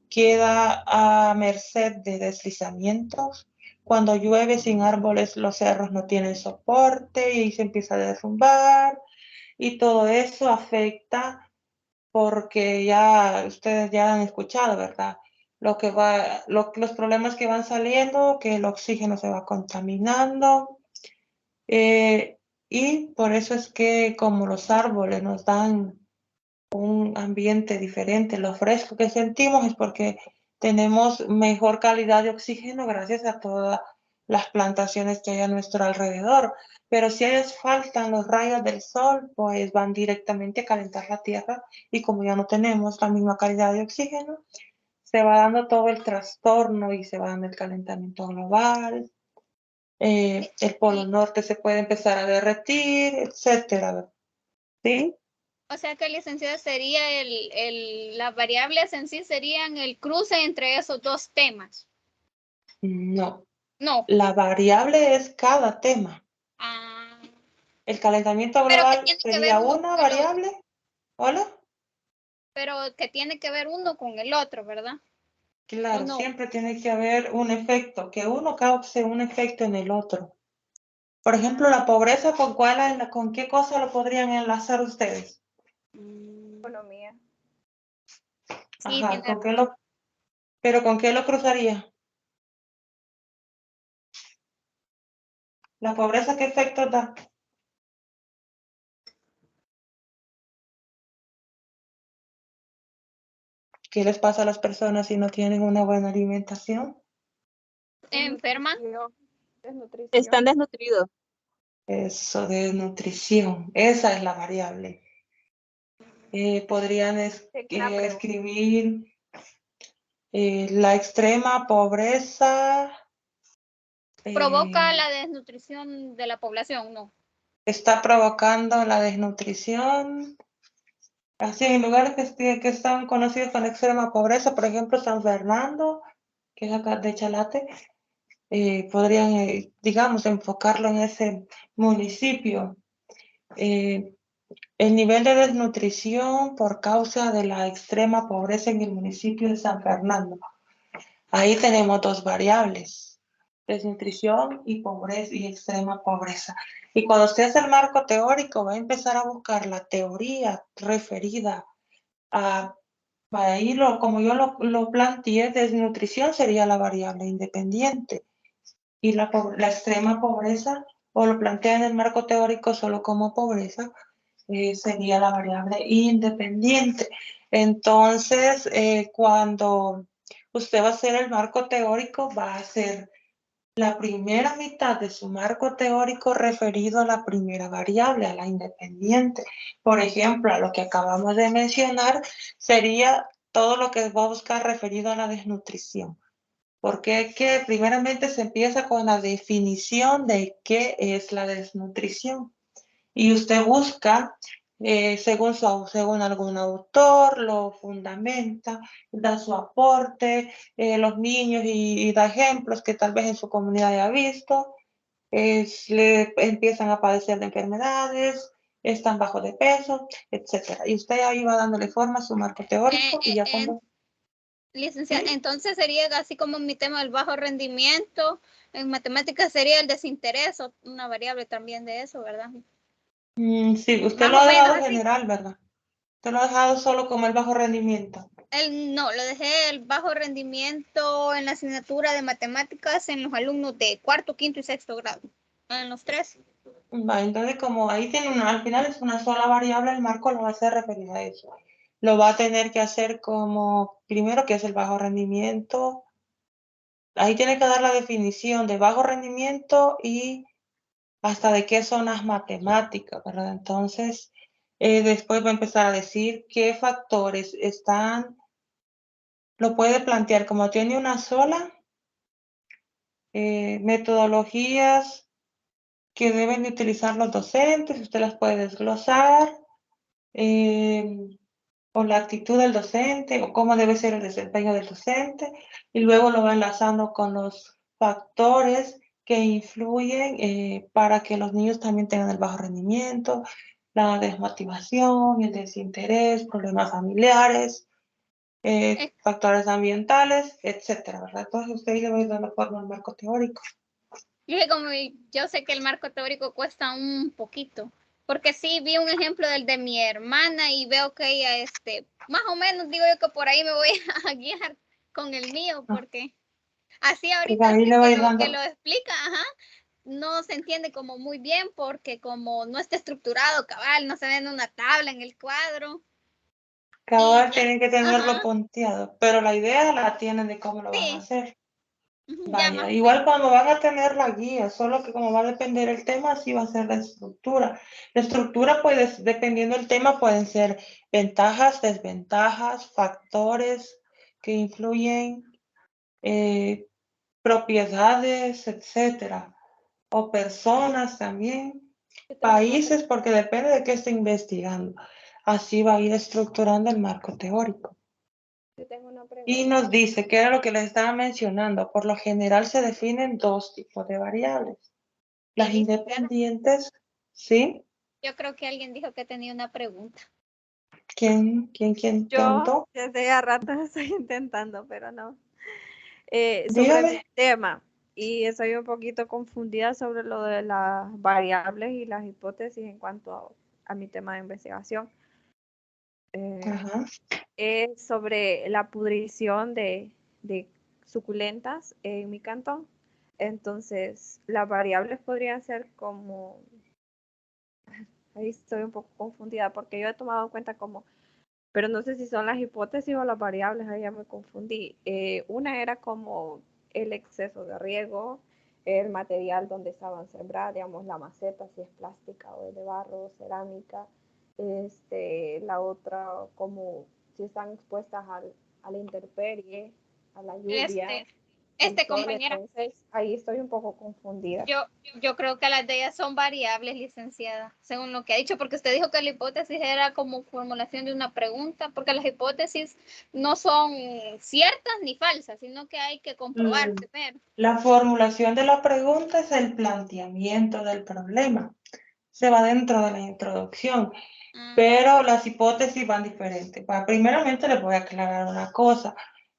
queda a merced de deslizamientos. Cuando llueve sin árboles, los cerros no tienen soporte y se empieza a derrumbar. Y todo eso afecta porque ya ustedes ya han escuchado, ¿verdad? Los problemas que van saliendo, que el oxígeno se va contaminando, eh, y por eso es que como los árboles nos dan un ambiente diferente, lo fresco que sentimos es porque tenemos mejor calidad de oxígeno gracias a todas las plantaciones que hay a nuestro alrededor. Pero si les faltan los rayos del sol, pues van directamente a calentar la tierra y como ya no tenemos la misma calidad de oxígeno, se va dando todo el trastorno y se va dando el calentamiento global. El polo Y, norte se puede empezar a derretir, etcétera. ¿Sí? o sea que licenciada sería las variables en sí serían el cruce entre esos dos temas. No. No. La variable es cada tema. Ah, El calentamiento pero que global tiene que ver sería uno una con el otro. variable. ¿Hola? Pero que tiene que ver uno con el otro, ¿verdad? ¿O Claro, no? siempre tiene que haber un efecto, que uno cause un efecto en el otro. Por ejemplo, la pobreza, ¿con qué cosa lo podrían enlazar ustedes? Economía. Sí, Ajá, tiene pero ¿con qué lo cruzaría? ¿La pobreza qué efecto da? ¿Qué les pasa a las personas si no tienen una buena alimentación? enferma. Desnutrición. Están desnutridos. Eso de nutrición, esa es la variable. Podrían escribir la extrema pobreza Provoca la desnutrición de la población, ¿no? está provocando la desnutrición. Así, en lugares que están conocidos con extrema pobreza, por ejemplo, San Fernando, que es acá de Chalate, podrían, digamos, enfocarlo en ese municipio. El nivel de desnutrición por causa de la extrema pobreza en el municipio de San Fernando. Ahí tenemos dos variables. desnutrición y pobreza y extrema pobreza. Y cuando usted hace el marco teórico, va a empezar a buscar la teoría referida a, ahí como yo lo planteé, desnutrición sería la variable independiente y la extrema pobreza, o lo plantea en el marco teórico solo como pobreza, sería la variable independiente. Entonces, cuando usted va a hacer el marco teórico, va a hacer la primera mitad de su marco teórico referido a la primera variable, a la independiente. Por ejemplo, a lo que acabamos de mencionar, sería todo lo que va a buscar referido a la desnutrición. Porque es que primeramente se empieza con la definición de qué es la desnutrición. Y usted busca, según algún autor, lo fundamenta, da su aporte, los niños y da ejemplos que tal vez en su comunidad haya visto, le empiezan a padecer de enfermedades, están bajo de peso, etc. Y usted ahí va dándole forma a su marco teórico y ya cuando... Licenciada, entonces sería así como mi tema del bajo rendimiento, en matemáticas sería el desinterés, o una variable también de eso, ¿verdad? Sí, usted Más lo o ha menos dejado así. general, ¿verdad? Usted lo ha dejado solo como el bajo rendimiento. No, lo dejé el bajo rendimiento en la asignatura de matemáticas en los alumnos de cuarto, quinto y sexto grado, en los tres. Entonces, como ahí tiene al final es una sola variable, el marco lo va a hacer referido a eso. Lo va a tener que hacer como, primero, que es el bajo rendimiento. Ahí tiene que dar la definición de bajo rendimiento y hasta de qué son las matemáticas, ¿verdad? Entonces, después va a empezar a decir qué factores están, lo puede plantear como tiene una sola, metodologías que deben de utilizar los docentes, usted las puede desglosar, o la actitud del docente, o cómo debe ser el desempeño del docente, y luego lo va enlazando con los factores que influyen para que los niños también tengan el bajo rendimiento, la desmotivación, el desinterés, problemas familiares, factores ambientales, etcétera, ¿verdad? Entonces usted le va a ir dando forma al marco teórico. Y como yo sé que el marco teórico cuesta un poquito, porque sí vi un ejemplo del de mi hermana y veo que ella, más o menos digo yo que por ahí me voy a guiar con el mío, porque así ahorita Ahí le va a ir que dando. lo explica, ajá, no se entiende como muy bien, porque como no está estructurado cabal, no se ve en una tabla, en el cuadro. Cabal tienen que tenerlo Ajá, punteado, pero la idea la tienen de cómo lo van a sí, hacer. ya Vaya, más o igual menos. cuando van a tener la guía, solo que como va a depender el tema, así va a ser la estructura. La estructura, pues, dependiendo del tema, pueden ser ventajas, desventajas, factores que influyen, propiedades, etcétera, o personas también, Yo tengo una países, porque depende de qué esté investigando. Así va a ir estructurando el marco teórico. Yo tengo una Y pregunta. nos dice que era lo que les estaba mencionando. Por lo general se definen dos tipos de variables. Las Licenciada, independientes, ¿sí? yo creo que alguien dijo que tenía una pregunta. ¿Quién Yo preguntó? desde a rato estoy intentando, pero no. Sobre Dígame. mi tema, y estoy un poquito confundida sobre lo de las variables y las hipótesis en cuanto a mi tema de investigación. Ajá. Es sobre la pudrición de suculentas en mi cantón. Entonces, las variables podrían ser como, ahí estoy un poco confundida porque yo he tomado en cuenta como, pero no sé si son las hipótesis o las variables, ahí ya me confundí. Una era como el exceso de riego, el material donde estaban sembradas, digamos, la maceta, si es plástica o es de barro, cerámica. La otra, como si están expuestas a la intemperie, a la lluvia, el sol, Compañera, entonces ahí estoy un poco confundida. yo creo que las de ellas son variables, licenciada, según lo que ha dicho, porque usted dijo que la hipótesis era como formulación de una pregunta, porque las hipótesis no son ciertas ni falsas, sino que hay que comprobar primero. La formulación de la pregunta es el planteamiento del problema. Se va dentro de la introducción, pero las hipótesis van diferentes. Primeramente les voy a aclarar una cosa.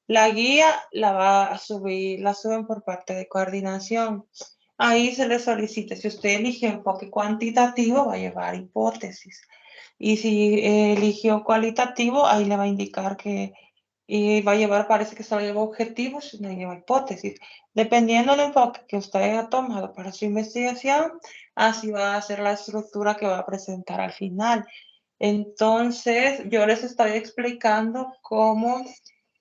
La guía la va a subir, la suben por parte de coordinación. Ahí se le solicita, si usted eligió enfoque cuantitativo, va a llevar hipótesis. Y si eligió cualitativo, ahí le va a indicar que va a llevar, parece que solo lleva objetivos y no lleva hipótesis. Dependiendo del enfoque que usted haya tomado para su investigación, así va a ser la estructura que va a presentar al final. Entonces, yo les estoy explicando cómo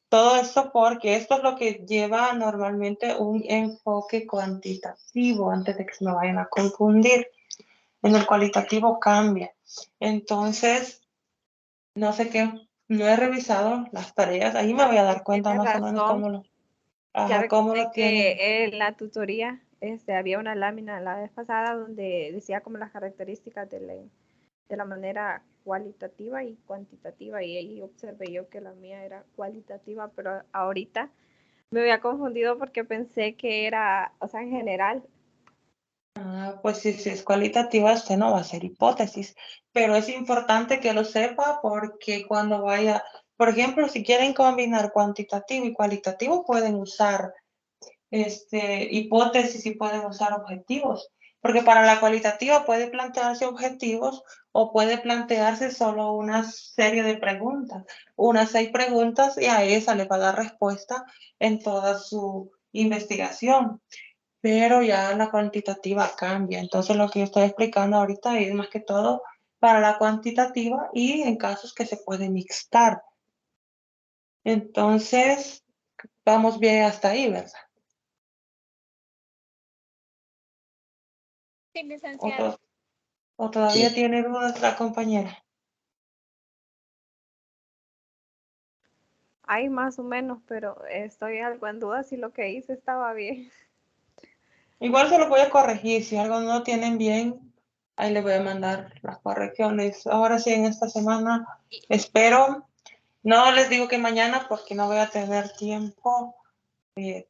todo esto, porque esto es lo que lleva normalmente un enfoque cuantitativo, antes de que se me vayan a confundir. En el cualitativo cambia. Entonces, no sé qué, no he revisado las tareas. Ahí me voy a dar cuenta Tienes más o menos razón. Ya cómo recordé lo tienen. que en la tutoría había una lámina la vez pasada donde decía como las características de la manera cualitativa y cuantitativa, y ahí observé yo que la mía era cualitativa, pero ahorita me había confundido porque pensé que era, o sea, en general. Pues si es cualitativa, usted no va a hacer hipótesis, pero es importante que lo sepa porque cuando vaya, por ejemplo, si quieren combinar cuantitativo y cualitativo, pueden usar hipótesis y pueden usar objetivos, porque para la cualitativa puede plantearse objetivos o puede plantearse solo una serie de preguntas, unas 6 preguntas, y a esa le va a dar respuesta en toda su investigación. Pero ya la cuantitativa cambia. Entonces lo que yo estoy explicando ahorita es más que todo para la cuantitativa y en casos que se puede mixtar. Entonces, vamos bien hasta ahí, ¿verdad? Sí, licenciada. ¿O todavía tiene dudas la compañera? Hay más o menos, pero estoy algo en duda si lo que hice estaba bien. Igual se lo voy a corregir. Si algo no tienen bien, ahí le voy a mandar las correcciones. Ahora sí, en esta semana espero. No les digo que mañana porque no voy a tener tiempo.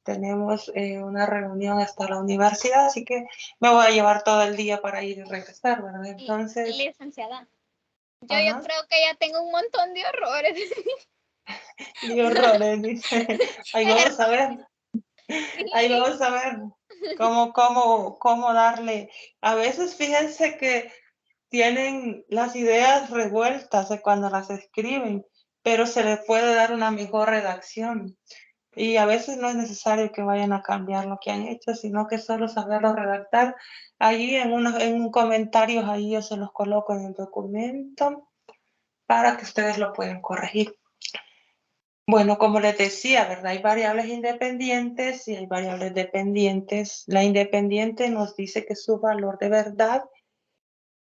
Tenemos una reunión hasta la universidad, así que me voy a llevar todo el día para ir y regresar, ¿verdad? Entonces, Licenciada, yo ajá, creo que ya tengo un montón de horrores. y horrores, dice. Ahí vamos a ver, ahí Sí. vamos a ver cómo darle. A veces fíjense que tienen las ideas revueltas de cuando las escriben, pero se le puede dar una mejor redacción. Y a veces no es necesario que vayan a cambiar lo que han hecho, sino que solo saberlo redactar. Allí en un comentario, ahí yo se los coloco en el documento para que ustedes lo puedan corregir. Bueno, como les decía, ¿verdad? Hay variables independientes y hay variables dependientes. La independiente nos dice que su valor de verdad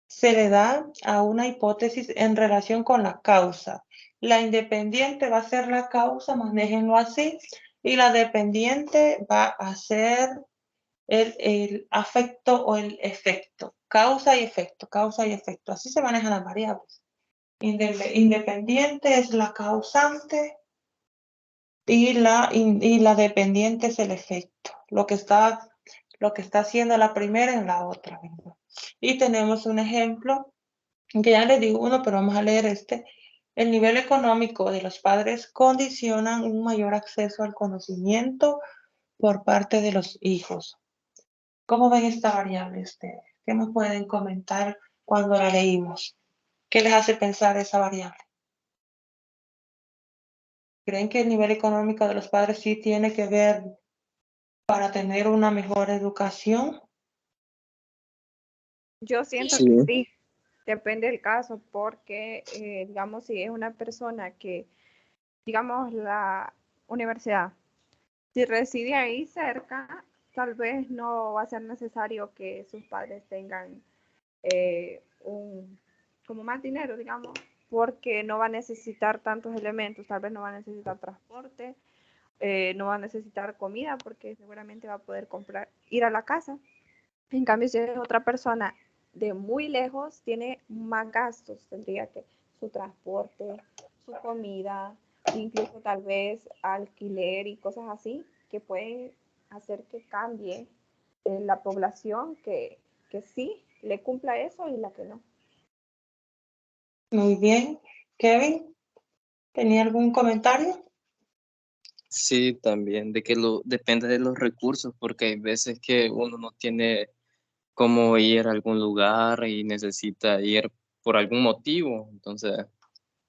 se le da a una hipótesis en relación con la causa. La independiente va a ser la causa, manéjenlo así, y la dependiente va a ser el afecto o el efecto. Causa y efecto, causa y efecto. Así se manejan las variables. Independiente es la causante y la dependiente es el efecto. Lo que está haciendo la primera en la otra, ¿verdad? Y tenemos un ejemplo que ya les digo uno, pero vamos a leer este. El nivel económico de los padres condicionan un mayor acceso al conocimiento por parte de los hijos. ¿Cómo ven esta variable ustedes? ¿Qué nos pueden comentar cuando la leímos? ¿Qué les hace pensar esa variable? ¿Creen que el nivel económico de los padres sí tiene que ver para tener una mejor educación? Yo siento Sí, que sí, depende del caso, porque, digamos, si es una persona que, digamos, la universidad, si reside ahí cerca, tal vez no va a ser necesario que sus padres tengan como más dinero, digamos, porque no va a necesitar tantos elementos, tal vez no va a necesitar transporte, no va a necesitar comida, porque seguramente va a poder comprar, ir a la casa. En cambio, si es otra persona de muy lejos, tiene más gastos, tendría que su transporte, su comida, incluso tal vez alquiler y cosas así, que pueden hacer que cambie la población que sí le cumpla eso y la que no. Muy bien. Kevin, ¿tenía algún comentario? Sí, también, de que depende de los recursos, porque hay veces que uno no tiene cómo ir a algún lugar y necesita ir por algún motivo. Entonces,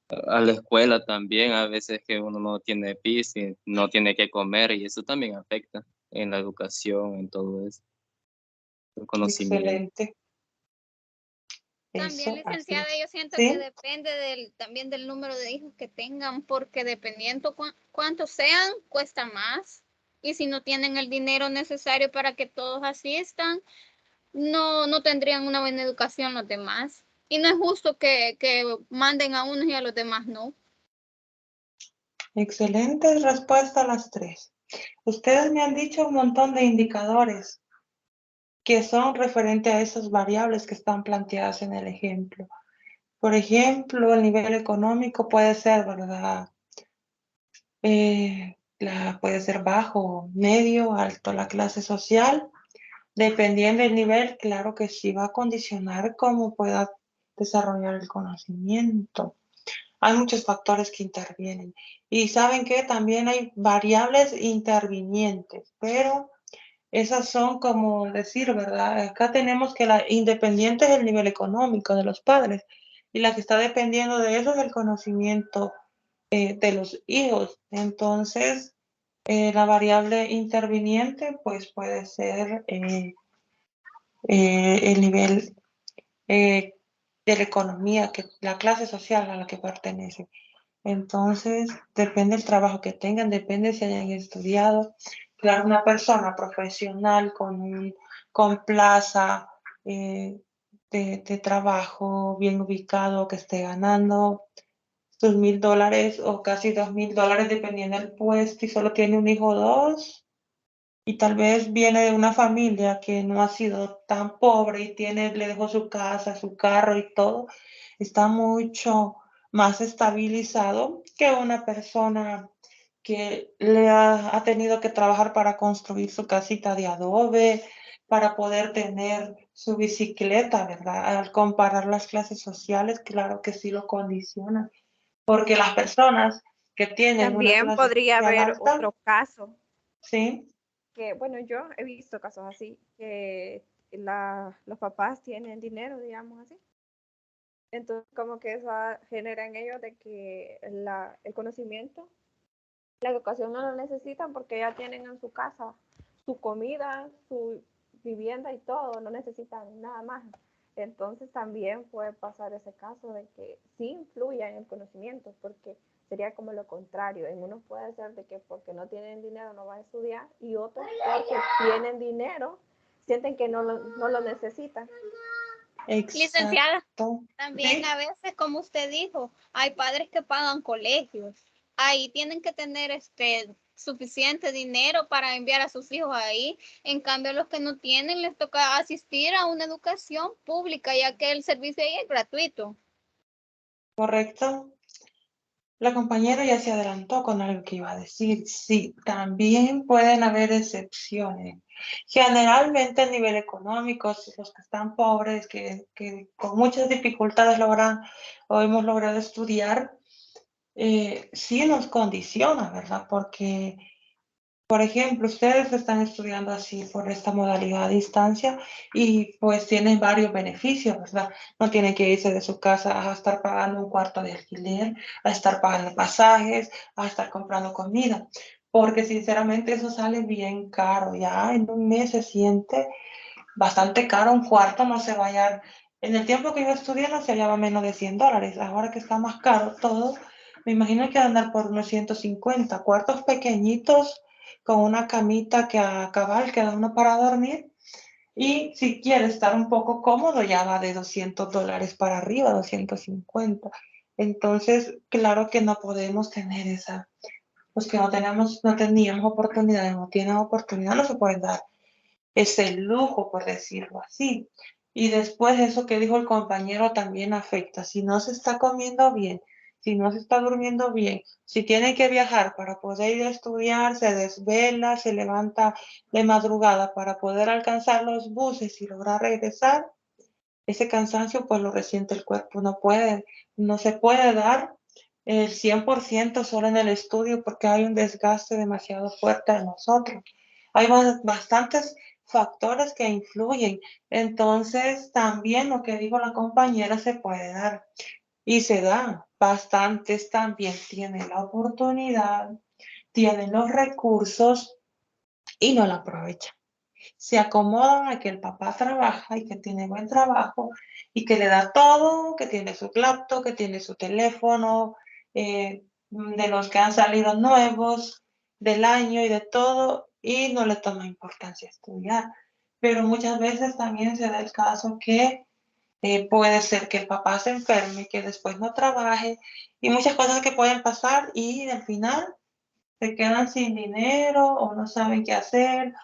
a la escuela también, a veces que uno no tiene piso y no tiene que comer, y eso también afecta en la educación, en todo eso, el conocimiento. Excelente. También, Eso, así licenciada, es. yo siento que ¿Sí? depende también del número de hijos que tengan, porque dependiendo cuántos sean, cuesta más. Y si no tienen el dinero necesario para que todos asistan, no tendrían una buena educación los demás. Y no es justo que manden a unos y a los demás no. Excelente respuesta a las tres. Ustedes me han dicho un montón de indicadores que son referentes a esas variables que están planteadas en el ejemplo. Por ejemplo, el nivel económico puede ser, ¿verdad? Puede ser bajo, medio, alto, la clase social. Dependiendo del nivel, claro que sí va a condicionar cómo pueda desarrollar el conocimiento. Hay muchos factores que intervienen. Y saben que también hay variables intervinientes, pero esas son como decir, ¿verdad? Acá tenemos que la independiente es el nivel económico de los padres y la que está dependiendo de eso es el conocimiento de los hijos. Entonces, la variable interviniente pues puede ser el nivel de la economía, la clase social a la que pertenece. Entonces, depende del trabajo que tengan, depende si hayan estudiado. Claro, una persona profesional con plaza de trabajo bien ubicado, que esté ganando sus $1,000 o casi $2,000, dependiendo del puesto, y solo tiene un hijo o dos, y tal vez viene de una familia que no ha sido tan pobre y le dejó su casa, su carro y todo, está mucho más estabilizado que una persona que ha tenido que trabajar para construir su casita de adobe, para poder tener su bicicleta, ¿verdad? Al comparar las clases sociales, claro que sí lo condiciona, porque las personas que tienen una También clase podría social haber alta, otro caso, sí, que bueno, yo he visto casos así, que los papás tienen dinero, digamos así. Entonces, como que eso genera en ellos de que el conocimiento, la educación no lo necesitan porque ya tienen en su casa su comida, su vivienda y todo, no necesitan nada más. Entonces también puede pasar ese caso de que sí influya en el conocimiento, porque sería como lo contrario. En unos puede ser de que porque no tienen dinero no van a estudiar y otros porque tienen dinero sienten que no lo necesitan. Licenciada, exacto. también Sí, a veces, como usted dijo, hay padres que pagan colegios. Ahí tienen que tener suficiente dinero para enviar a sus hijos ahí. En cambio, los que no tienen les toca asistir a una educación pública, ya que el servicio ahí es gratuito. correcto. La compañera ya se adelantó con algo que iba a decir. Sí, también pueden haber excepciones. Generalmente a nivel económico, los que están pobres, que con muchas dificultades logran o hemos logrado estudiar, sí nos condiciona, ¿verdad? Porque por ejemplo, ustedes están estudiando así por esta modalidad a distancia y pues tienen varios beneficios, ¿verdad? No tienen que irse de su casa a estar pagando un cuarto de alquiler, a estar pagando pasajes, a estar comprando comida, porque sinceramente eso sale bien caro. Ya en un mes se siente bastante caro un cuarto, no se vaya. En el tiempo que yo estudié no se hallaba menos de $100. Ahora que está más caro todo, me imagino que andar por unos 150 cuartos pequeñitos con una camita que a cabal queda uno para dormir. Y si quiere estar un poco cómodo, ya va de $200 para arriba, 250. Entonces, claro que no podemos tener los que no teníamos oportunidad, no tienen oportunidad, no se pueden dar ese lujo, por decirlo así. Y después eso que dijo el compañero también afecta. Si no se está comiendo bien, si no se está durmiendo bien, si tiene que viajar para poder ir a estudiar, se desvela, se levanta de madrugada para poder alcanzar los buses y lograr regresar, ese cansancio pues lo resiente el cuerpo. No se puede dar el 100% solo en el estudio porque hay un desgaste demasiado fuerte en nosotros. Hay bastantes factores que influyen. Entonces, también lo que dijo la compañera se puede dar y se da. Bastantes también tienen la oportunidad, tienen los recursos y no la aprovechan. Se acomodan a que el papá trabaja y que tiene buen trabajo y que le da todo, que tiene su laptop, que tiene su teléfono, de los que han salido nuevos del año y de todo, y no le toma importancia estudiar. Pero muchas veces también se da el caso que puede ser que el papá se enferme, que después no trabaje y muchas cosas que pueden pasar y al final se quedan sin dinero o no saben qué hacer,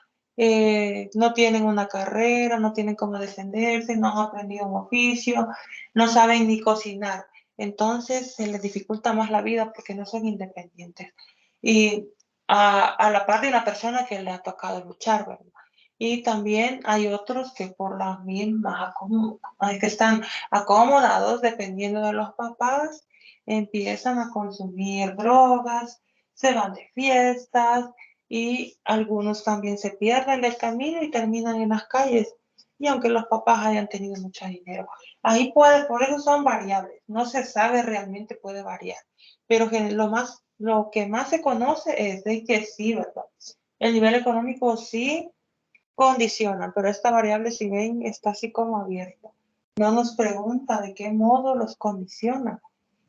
no tienen una carrera, no tienen cómo defenderse, no han aprendido un oficio, no saben ni cocinar. Entonces se les dificulta más la vida porque no son independientes. Y a la par de una persona que le ha tocado luchar, ¿verdad? Y también hay otros que por las mismas, que están acomodados dependiendo de los papás, empiezan a consumir drogas, se van de fiestas y algunos también se pierden del camino y terminan en las calles. Y aunque los papás hayan tenido mucho dinero, ahí puede, por eso son variables, no se sabe realmente, puede variar. Pero lo que más se conoce es de que sí, ¿verdad? El nivel económico sí condiciona, pero esta variable, si ven, está así como abierta. No nos pregunta de qué modo los condiciona,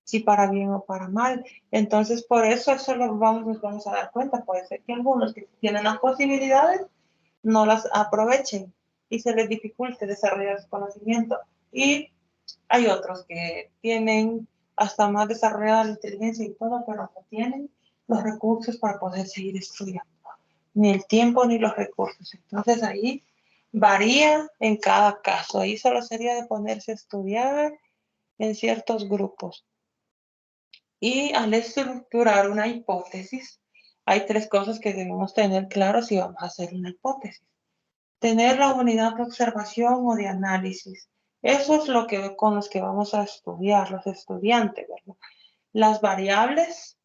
si para bien o para mal. Entonces, por eso nos vamos a dar cuenta. Puede ser que algunos que tienen las posibilidades no las aprovechen y se les dificulte desarrollar su conocimiento. Y hay otros que tienen hasta más desarrollada la inteligencia y todo, pero no tienen los recursos para poder seguir estudiando, ni el tiempo ni los recursos. Entonces ahí varía en cada caso. Ahí solo sería de ponerse a estudiar en ciertos grupos. Y al estructurar una hipótesis, hay tres cosas que debemos tener claro si vamos a hacer una hipótesis. Tener la unidad de observación o de análisis. Eso es lo que con los que vamos a estudiar, los estudiantes, ¿verdad? Las variables,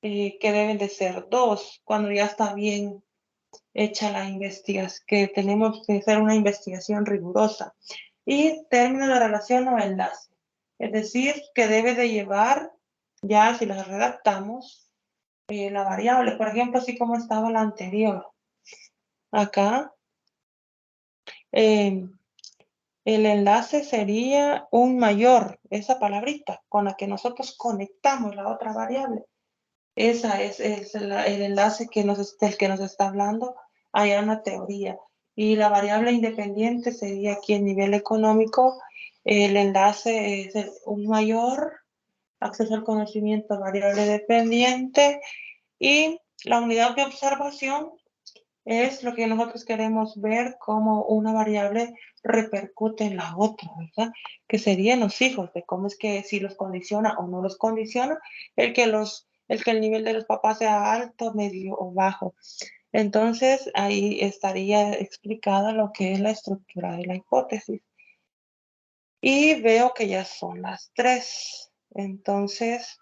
que deben de ser dos, cuando ya está bien hecha la investigación, que tenemos que hacer una investigación rigurosa. Y término de relación o enlace. Es decir, que debe de llevar, ya si las redactamos, la variable, por ejemplo, así como estaba la anterior. Acá, el enlace sería un mayor, esa palabrita con la que nosotros conectamos la otra variable. Esa es el enlace del que nos está hablando allá en la teoría. Y la variable independiente sería aquí el nivel económico. El enlace es un mayor acceso al conocimiento, variable dependiente. Y la unidad de observación es lo que nosotros queremos ver cómo una variable repercute en la otra, ¿verdad? Que serían los hijos, de cómo es que si los condiciona o no los condiciona, el que el nivel de los papás sea alto, medio o bajo. Entonces, ahí estaría explicada lo que es la estructura de la hipótesis. Y veo que ya son las 3. Entonces,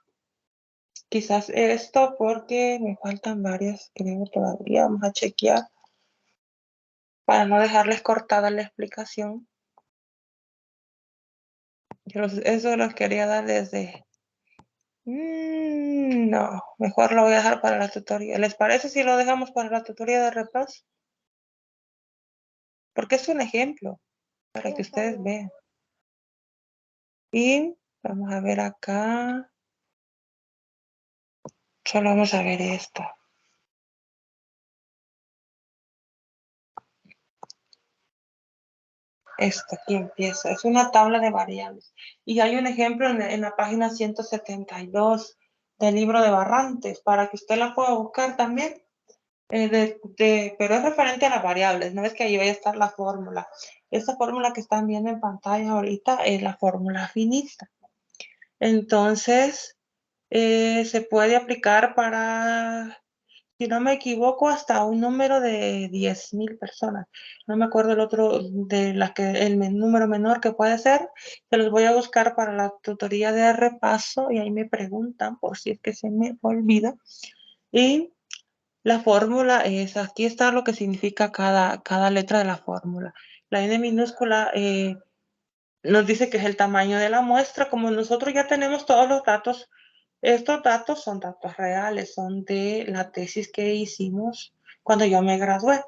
quizás esto porque me faltan varias, creo todavía. Vamos a chequear para no dejarles cortada la explicación. Eso los quería dar desde... no, mejor lo voy a dejar para la tutoría. ¿Les parece si lo dejamos para la tutoría de repaso? Porque es un ejemplo, para que ustedes vean. Y vamos a ver acá. Solo vamos a ver esto. Esto aquí empieza. Es una tabla de variables. Y hay un ejemplo en la página 172 del libro de Barrantes, para que usted la pueda buscar también. Pero es referente a las variables, no es que ahí vaya a estar la fórmula. Esta fórmula que están viendo en pantalla ahorita es la fórmula finita. Entonces, se puede aplicar para si no me equivoco, hasta un número de 10.000 personas. No me acuerdo el otro de número menor que puede ser. Se los voy a buscar para la tutoría de repaso y ahí me preguntan por si es que se me olvida. Y la fórmula es, aquí está lo que significa cada letra de la fórmula. La N minúscula nos dice que es el tamaño de la muestra. Como nosotros ya tenemos todos los datos, estos datos son datos reales, son de la tesis que hicimos cuando yo me gradué.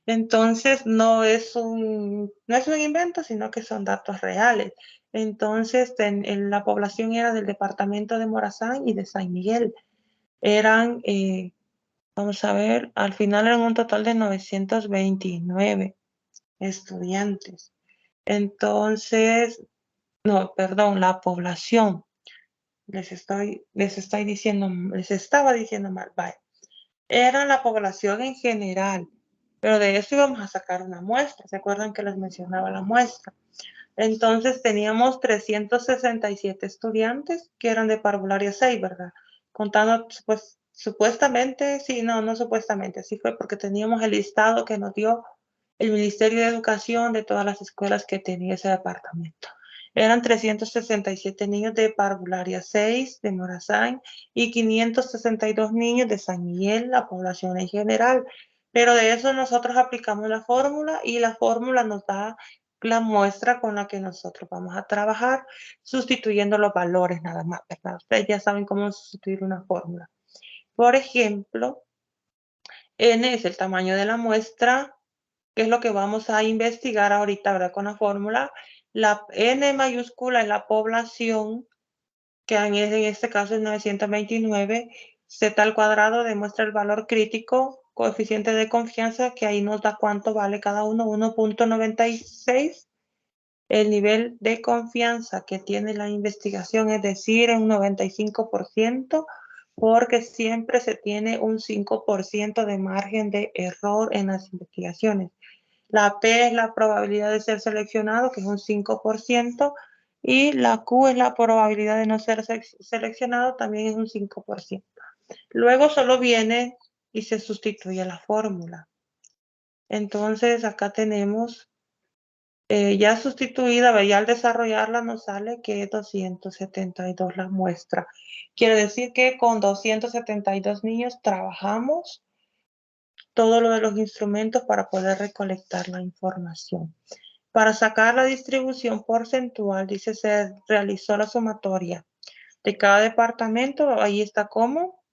Entonces, no es un invento, sino que son datos reales. Entonces, la población era del departamento de Morazán y de San Miguel. Eran, vamos a ver, al final eran un total de 929 estudiantes. Entonces, no, perdón, la población. Les estaba diciendo mal, vaya. Era la población en general, pero de eso íbamos a sacar una muestra. ¿Se acuerdan que les mencionaba la muestra? Entonces teníamos 367 estudiantes que eran de parvularia 6, ¿verdad? Contando, pues, supuestamente, sí, no supuestamente, sí fue porque teníamos el listado que nos dio el Ministerio de Educación de todas las escuelas que tenía ese departamento. Eran 367 niños de parvularia 6 de Morazán y 562 niños de San Miguel, la población en general. Pero de eso nosotros aplicamos la fórmula y la fórmula nos da la muestra con la que nosotros vamos a trabajar, sustituyendo los valores nada más, ¿verdad? Ustedes ya saben cómo sustituir una fórmula. Por ejemplo, N es el tamaño de la muestra, que es lo que vamos a investigar ahorita, ¿verdad? Con la fórmula. La N mayúscula es la población, que en este caso es 929. Z al cuadrado demuestra el valor crítico, coeficiente de confianza, que ahí nos da cuánto vale cada uno, 1.96. El nivel de confianza que tiene la investigación, es decir, un 95%, porque siempre se tiene un 5% de margen de error en las investigaciones. La P es la probabilidad de ser seleccionado, que es un 5%, y la Q es la probabilidad de no ser seleccionado, también es un 5%. Luego solo viene y se sustituye la fórmula. Entonces acá tenemos ya sustituida, ya al desarrollarla nos sale que es 272 la muestra. Quiere decir que con 272 niños trabajamos todo lo de los instrumentos para poder recolectar la información. Para sacar la distribución porcentual, dice, se realizó la sumatoria de cada departamento. Ahí está cómo.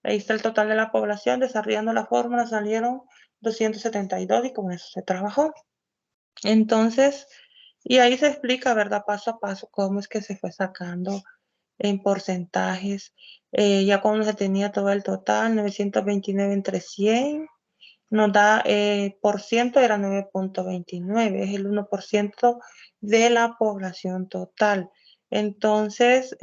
Ahí está el total de la población. Desarrollando la fórmula salieron 272 y con eso se trabajó. Entonces, y ahí se explica, ¿verdad? Paso a paso cómo es que se fue sacando en porcentajes. Ya cuando se tenía todo el total, 929 entre 100, nos da por ciento, era 9.29, es el 1% de la población total. Entonces,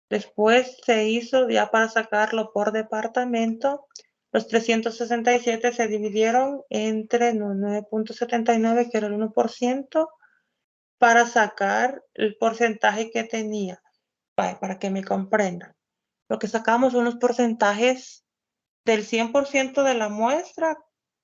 después se hizo ya para sacarlo por departamento. Los 367 se dividieron entre 9.79, que era el 1%, para sacar el porcentaje que tenía, para que me comprendan. Lo que sacamos son los porcentajes del 100% de la muestra,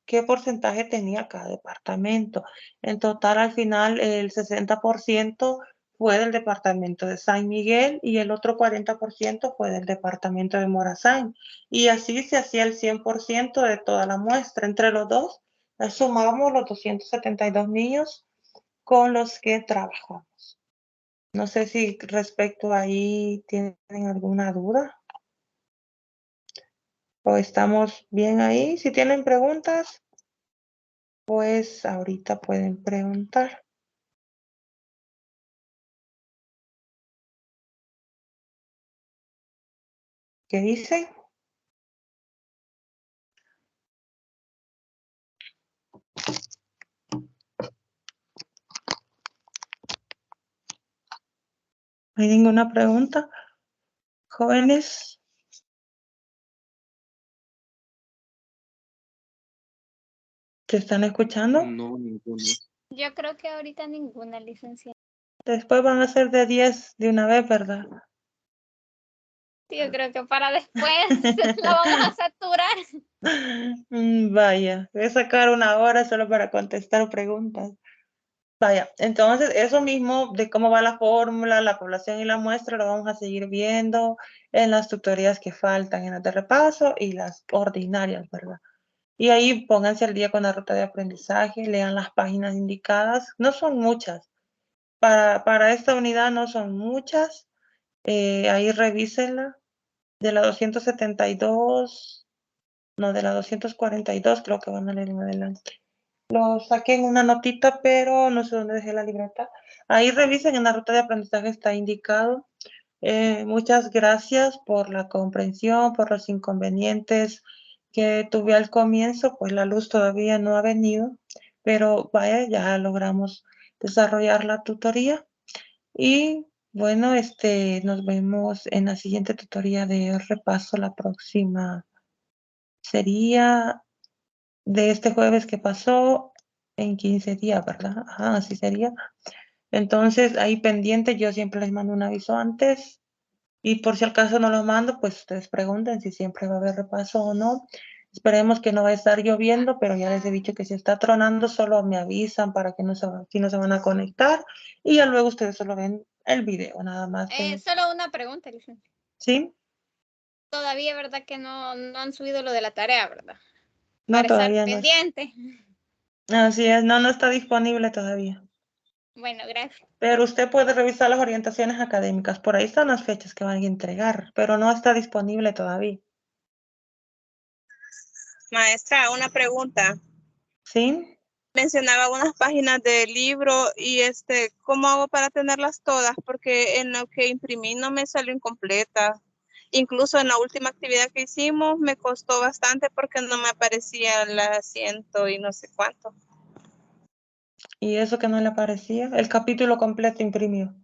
qué porcentaje tenía cada departamento. En total, al final, el 60% fue del departamento de San Miguel y el otro 40% fue del departamento de Morazán. Y así se hacía el 100% de toda la muestra. Entre los dos, sumamos los 272 niños con los que trabajamos. No sé si respecto ahí tienen alguna duda. ¿O estamos bien ahí? Si tienen preguntas, pues ahorita pueden preguntar. ¿Qué dicen? ¿No hay ninguna pregunta? Jóvenes. ¿Se están escuchando? No, ninguno. Yo creo que ahorita ninguna, licenciada. Después van a ser de 10 de una vez, ¿verdad? Yo creo que para después lo vamos a saturar. Vaya, voy a sacar 1 hora solo para contestar preguntas. Vaya, entonces eso mismo de cómo va la fórmula, la población y la muestra lo vamos a seguir viendo en las tutorías que faltan, en las de repaso y las ordinarias, ¿verdad? Y ahí pónganse al día con la ruta de aprendizaje, lean las páginas indicadas, no son muchas. Para esta unidad no son muchas, ahí revísenla. De la 272, no, de la 242 creo que van a leer en adelante. Lo saqué en una notita, pero no sé dónde dejé la libreta. Ahí revisen, en la ruta de aprendizaje está indicado. Muchas gracias por la comprensión, por los inconvenientes que tuve al comienzo, pues la luz todavía no ha venido, pero vaya, ya logramos desarrollar la tutoría. Y bueno, nos vemos en la siguiente tutoría de repaso. La próxima sería de este jueves que pasó en 15 días, ¿verdad? Ajá, así sería. Entonces, ahí pendiente, yo siempre les mando un aviso antes. Y por si acaso no lo mando, pues ustedes pregunten si siempre va a haber repaso o no. Esperemos que no va a estar lloviendo, pero ya les he dicho que si está tronando, solo me avisan para que si no se van a conectar. Y ya luego ustedes solo ven el video, nada más. Solo una pregunta, licencia. ¿Sí? Todavía, ¿verdad que no han subido lo de la tarea, verdad? No, Para estar todavía no. pendiente. Así es, no está disponible todavía. Bueno, gracias. Pero usted puede revisar las orientaciones académicas. Por ahí están las fechas que van a entregar, pero no está disponible todavía. Maestra, una pregunta. ¿Sí? Mencionaba unas páginas del libro y ¿cómo hago para tenerlas todas? Porque en lo que imprimí no me salió incompleta. Incluso en la última actividad que hicimos me costó bastante porque no me aparecía el asiento y no sé cuánto. ¿Y eso que no le aparecía? El capítulo completo imprimió.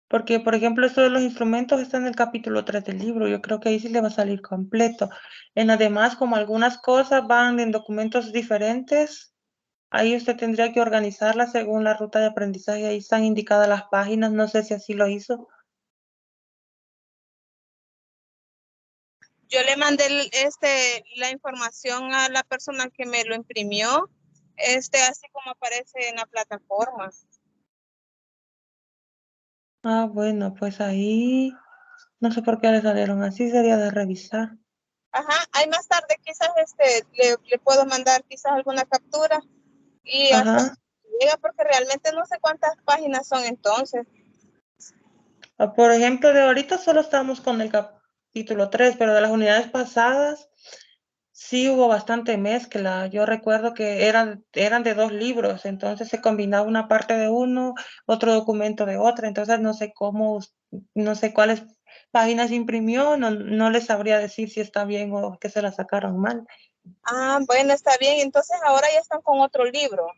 Porque, por ejemplo, esto de los instrumentos está en el capítulo 3 del libro. Yo creo que ahí sí le va a salir completo. En además, como algunas cosas van en documentos diferentes, ahí usted tendría que organizarlas según la ruta de aprendizaje. Ahí están indicadas las páginas. No sé si así lo hizo. Yo le mandé la información a la persona que me lo imprimió, así como aparece en la plataforma. Ah, bueno, pues ahí no sé por qué le salieron así. Sería de revisar. Ajá, ahí más tarde quizás le puedo mandar quizás alguna captura y hasta Ajá. llega porque realmente no sé cuántas páginas son entonces. Por ejemplo, de ahorita solo estamos con el capítulo 3, pero de las unidades pasadas sí hubo bastante mezcla. Yo recuerdo que eran de 2 libros, entonces se combinaba una parte de uno, otro documento de otra, entonces no sé no sé cuáles páginas imprimió, no les sabría decir si está bien o que se la sacaron mal. Ah, bueno, está bien. Entonces ahora ya están con otro libro.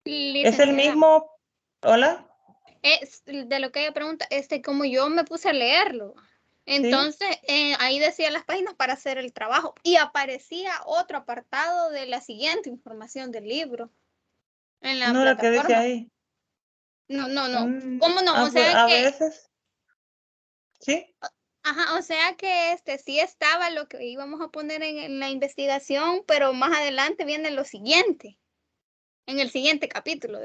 Es el Licenciada, mismo, ¿hola? de lo que ella pregunta, como yo me puse a leerlo, Sí, entonces ahí decía las páginas para hacer el trabajo y aparecía otro apartado de la siguiente información del libro en la no la que dice plataforma. ahí. No. ¿Cómo no? O Pues sea a que, veces, sí. ajá, o sea que sí estaba lo que íbamos a poner en la investigación, pero más adelante viene lo siguiente, en el siguiente capítulo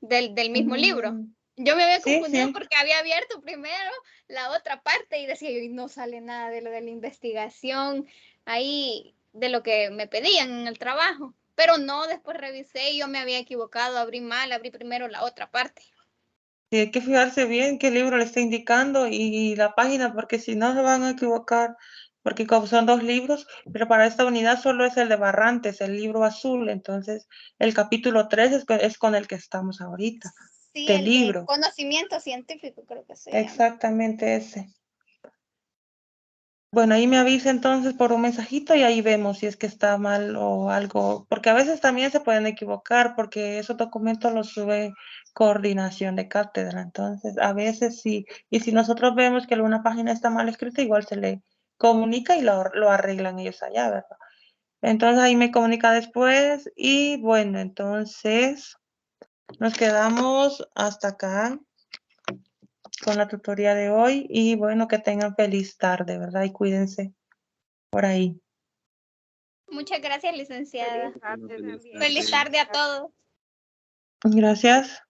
del mismo libro. Mm, Yo me había sí, confundido sí. porque había abierto primero la otra parte y decía, y no sale nada de lo de la investigación ahí, de lo que me pedían en el trabajo. Pero no, después revisé y yo me había equivocado, abrí mal, abrí primero la otra parte. Sí, hay que fijarse bien qué libro le está indicando y la página, porque si no se van a equivocar, porque como son 2 libros, pero para esta unidad solo es el de Barrantes, el libro azul, entonces el capítulo 3 es con el que estamos ahorita, Sí, del el de libro, conocimiento científico creo que se llama. exactamente ese. Bueno, ahí me avisa entonces por un mensajito y ahí vemos si es que está mal o algo, porque a veces también se pueden equivocar porque esos documentos los sube coordinación de cátedra, entonces a veces sí, y si nosotros vemos que alguna página está mal escrita, igual se le comunica y lo arreglan ellos allá, ¿verdad? Entonces ahí me comunica después y bueno, entonces Nos quedamos hasta acá con la tutoría de hoy y bueno, que tengan feliz tarde, ¿verdad? Y cuídense por ahí. Muchas gracias, licenciada. Feliz tarde Feliz también. Feliz tarde a todos. Gracias.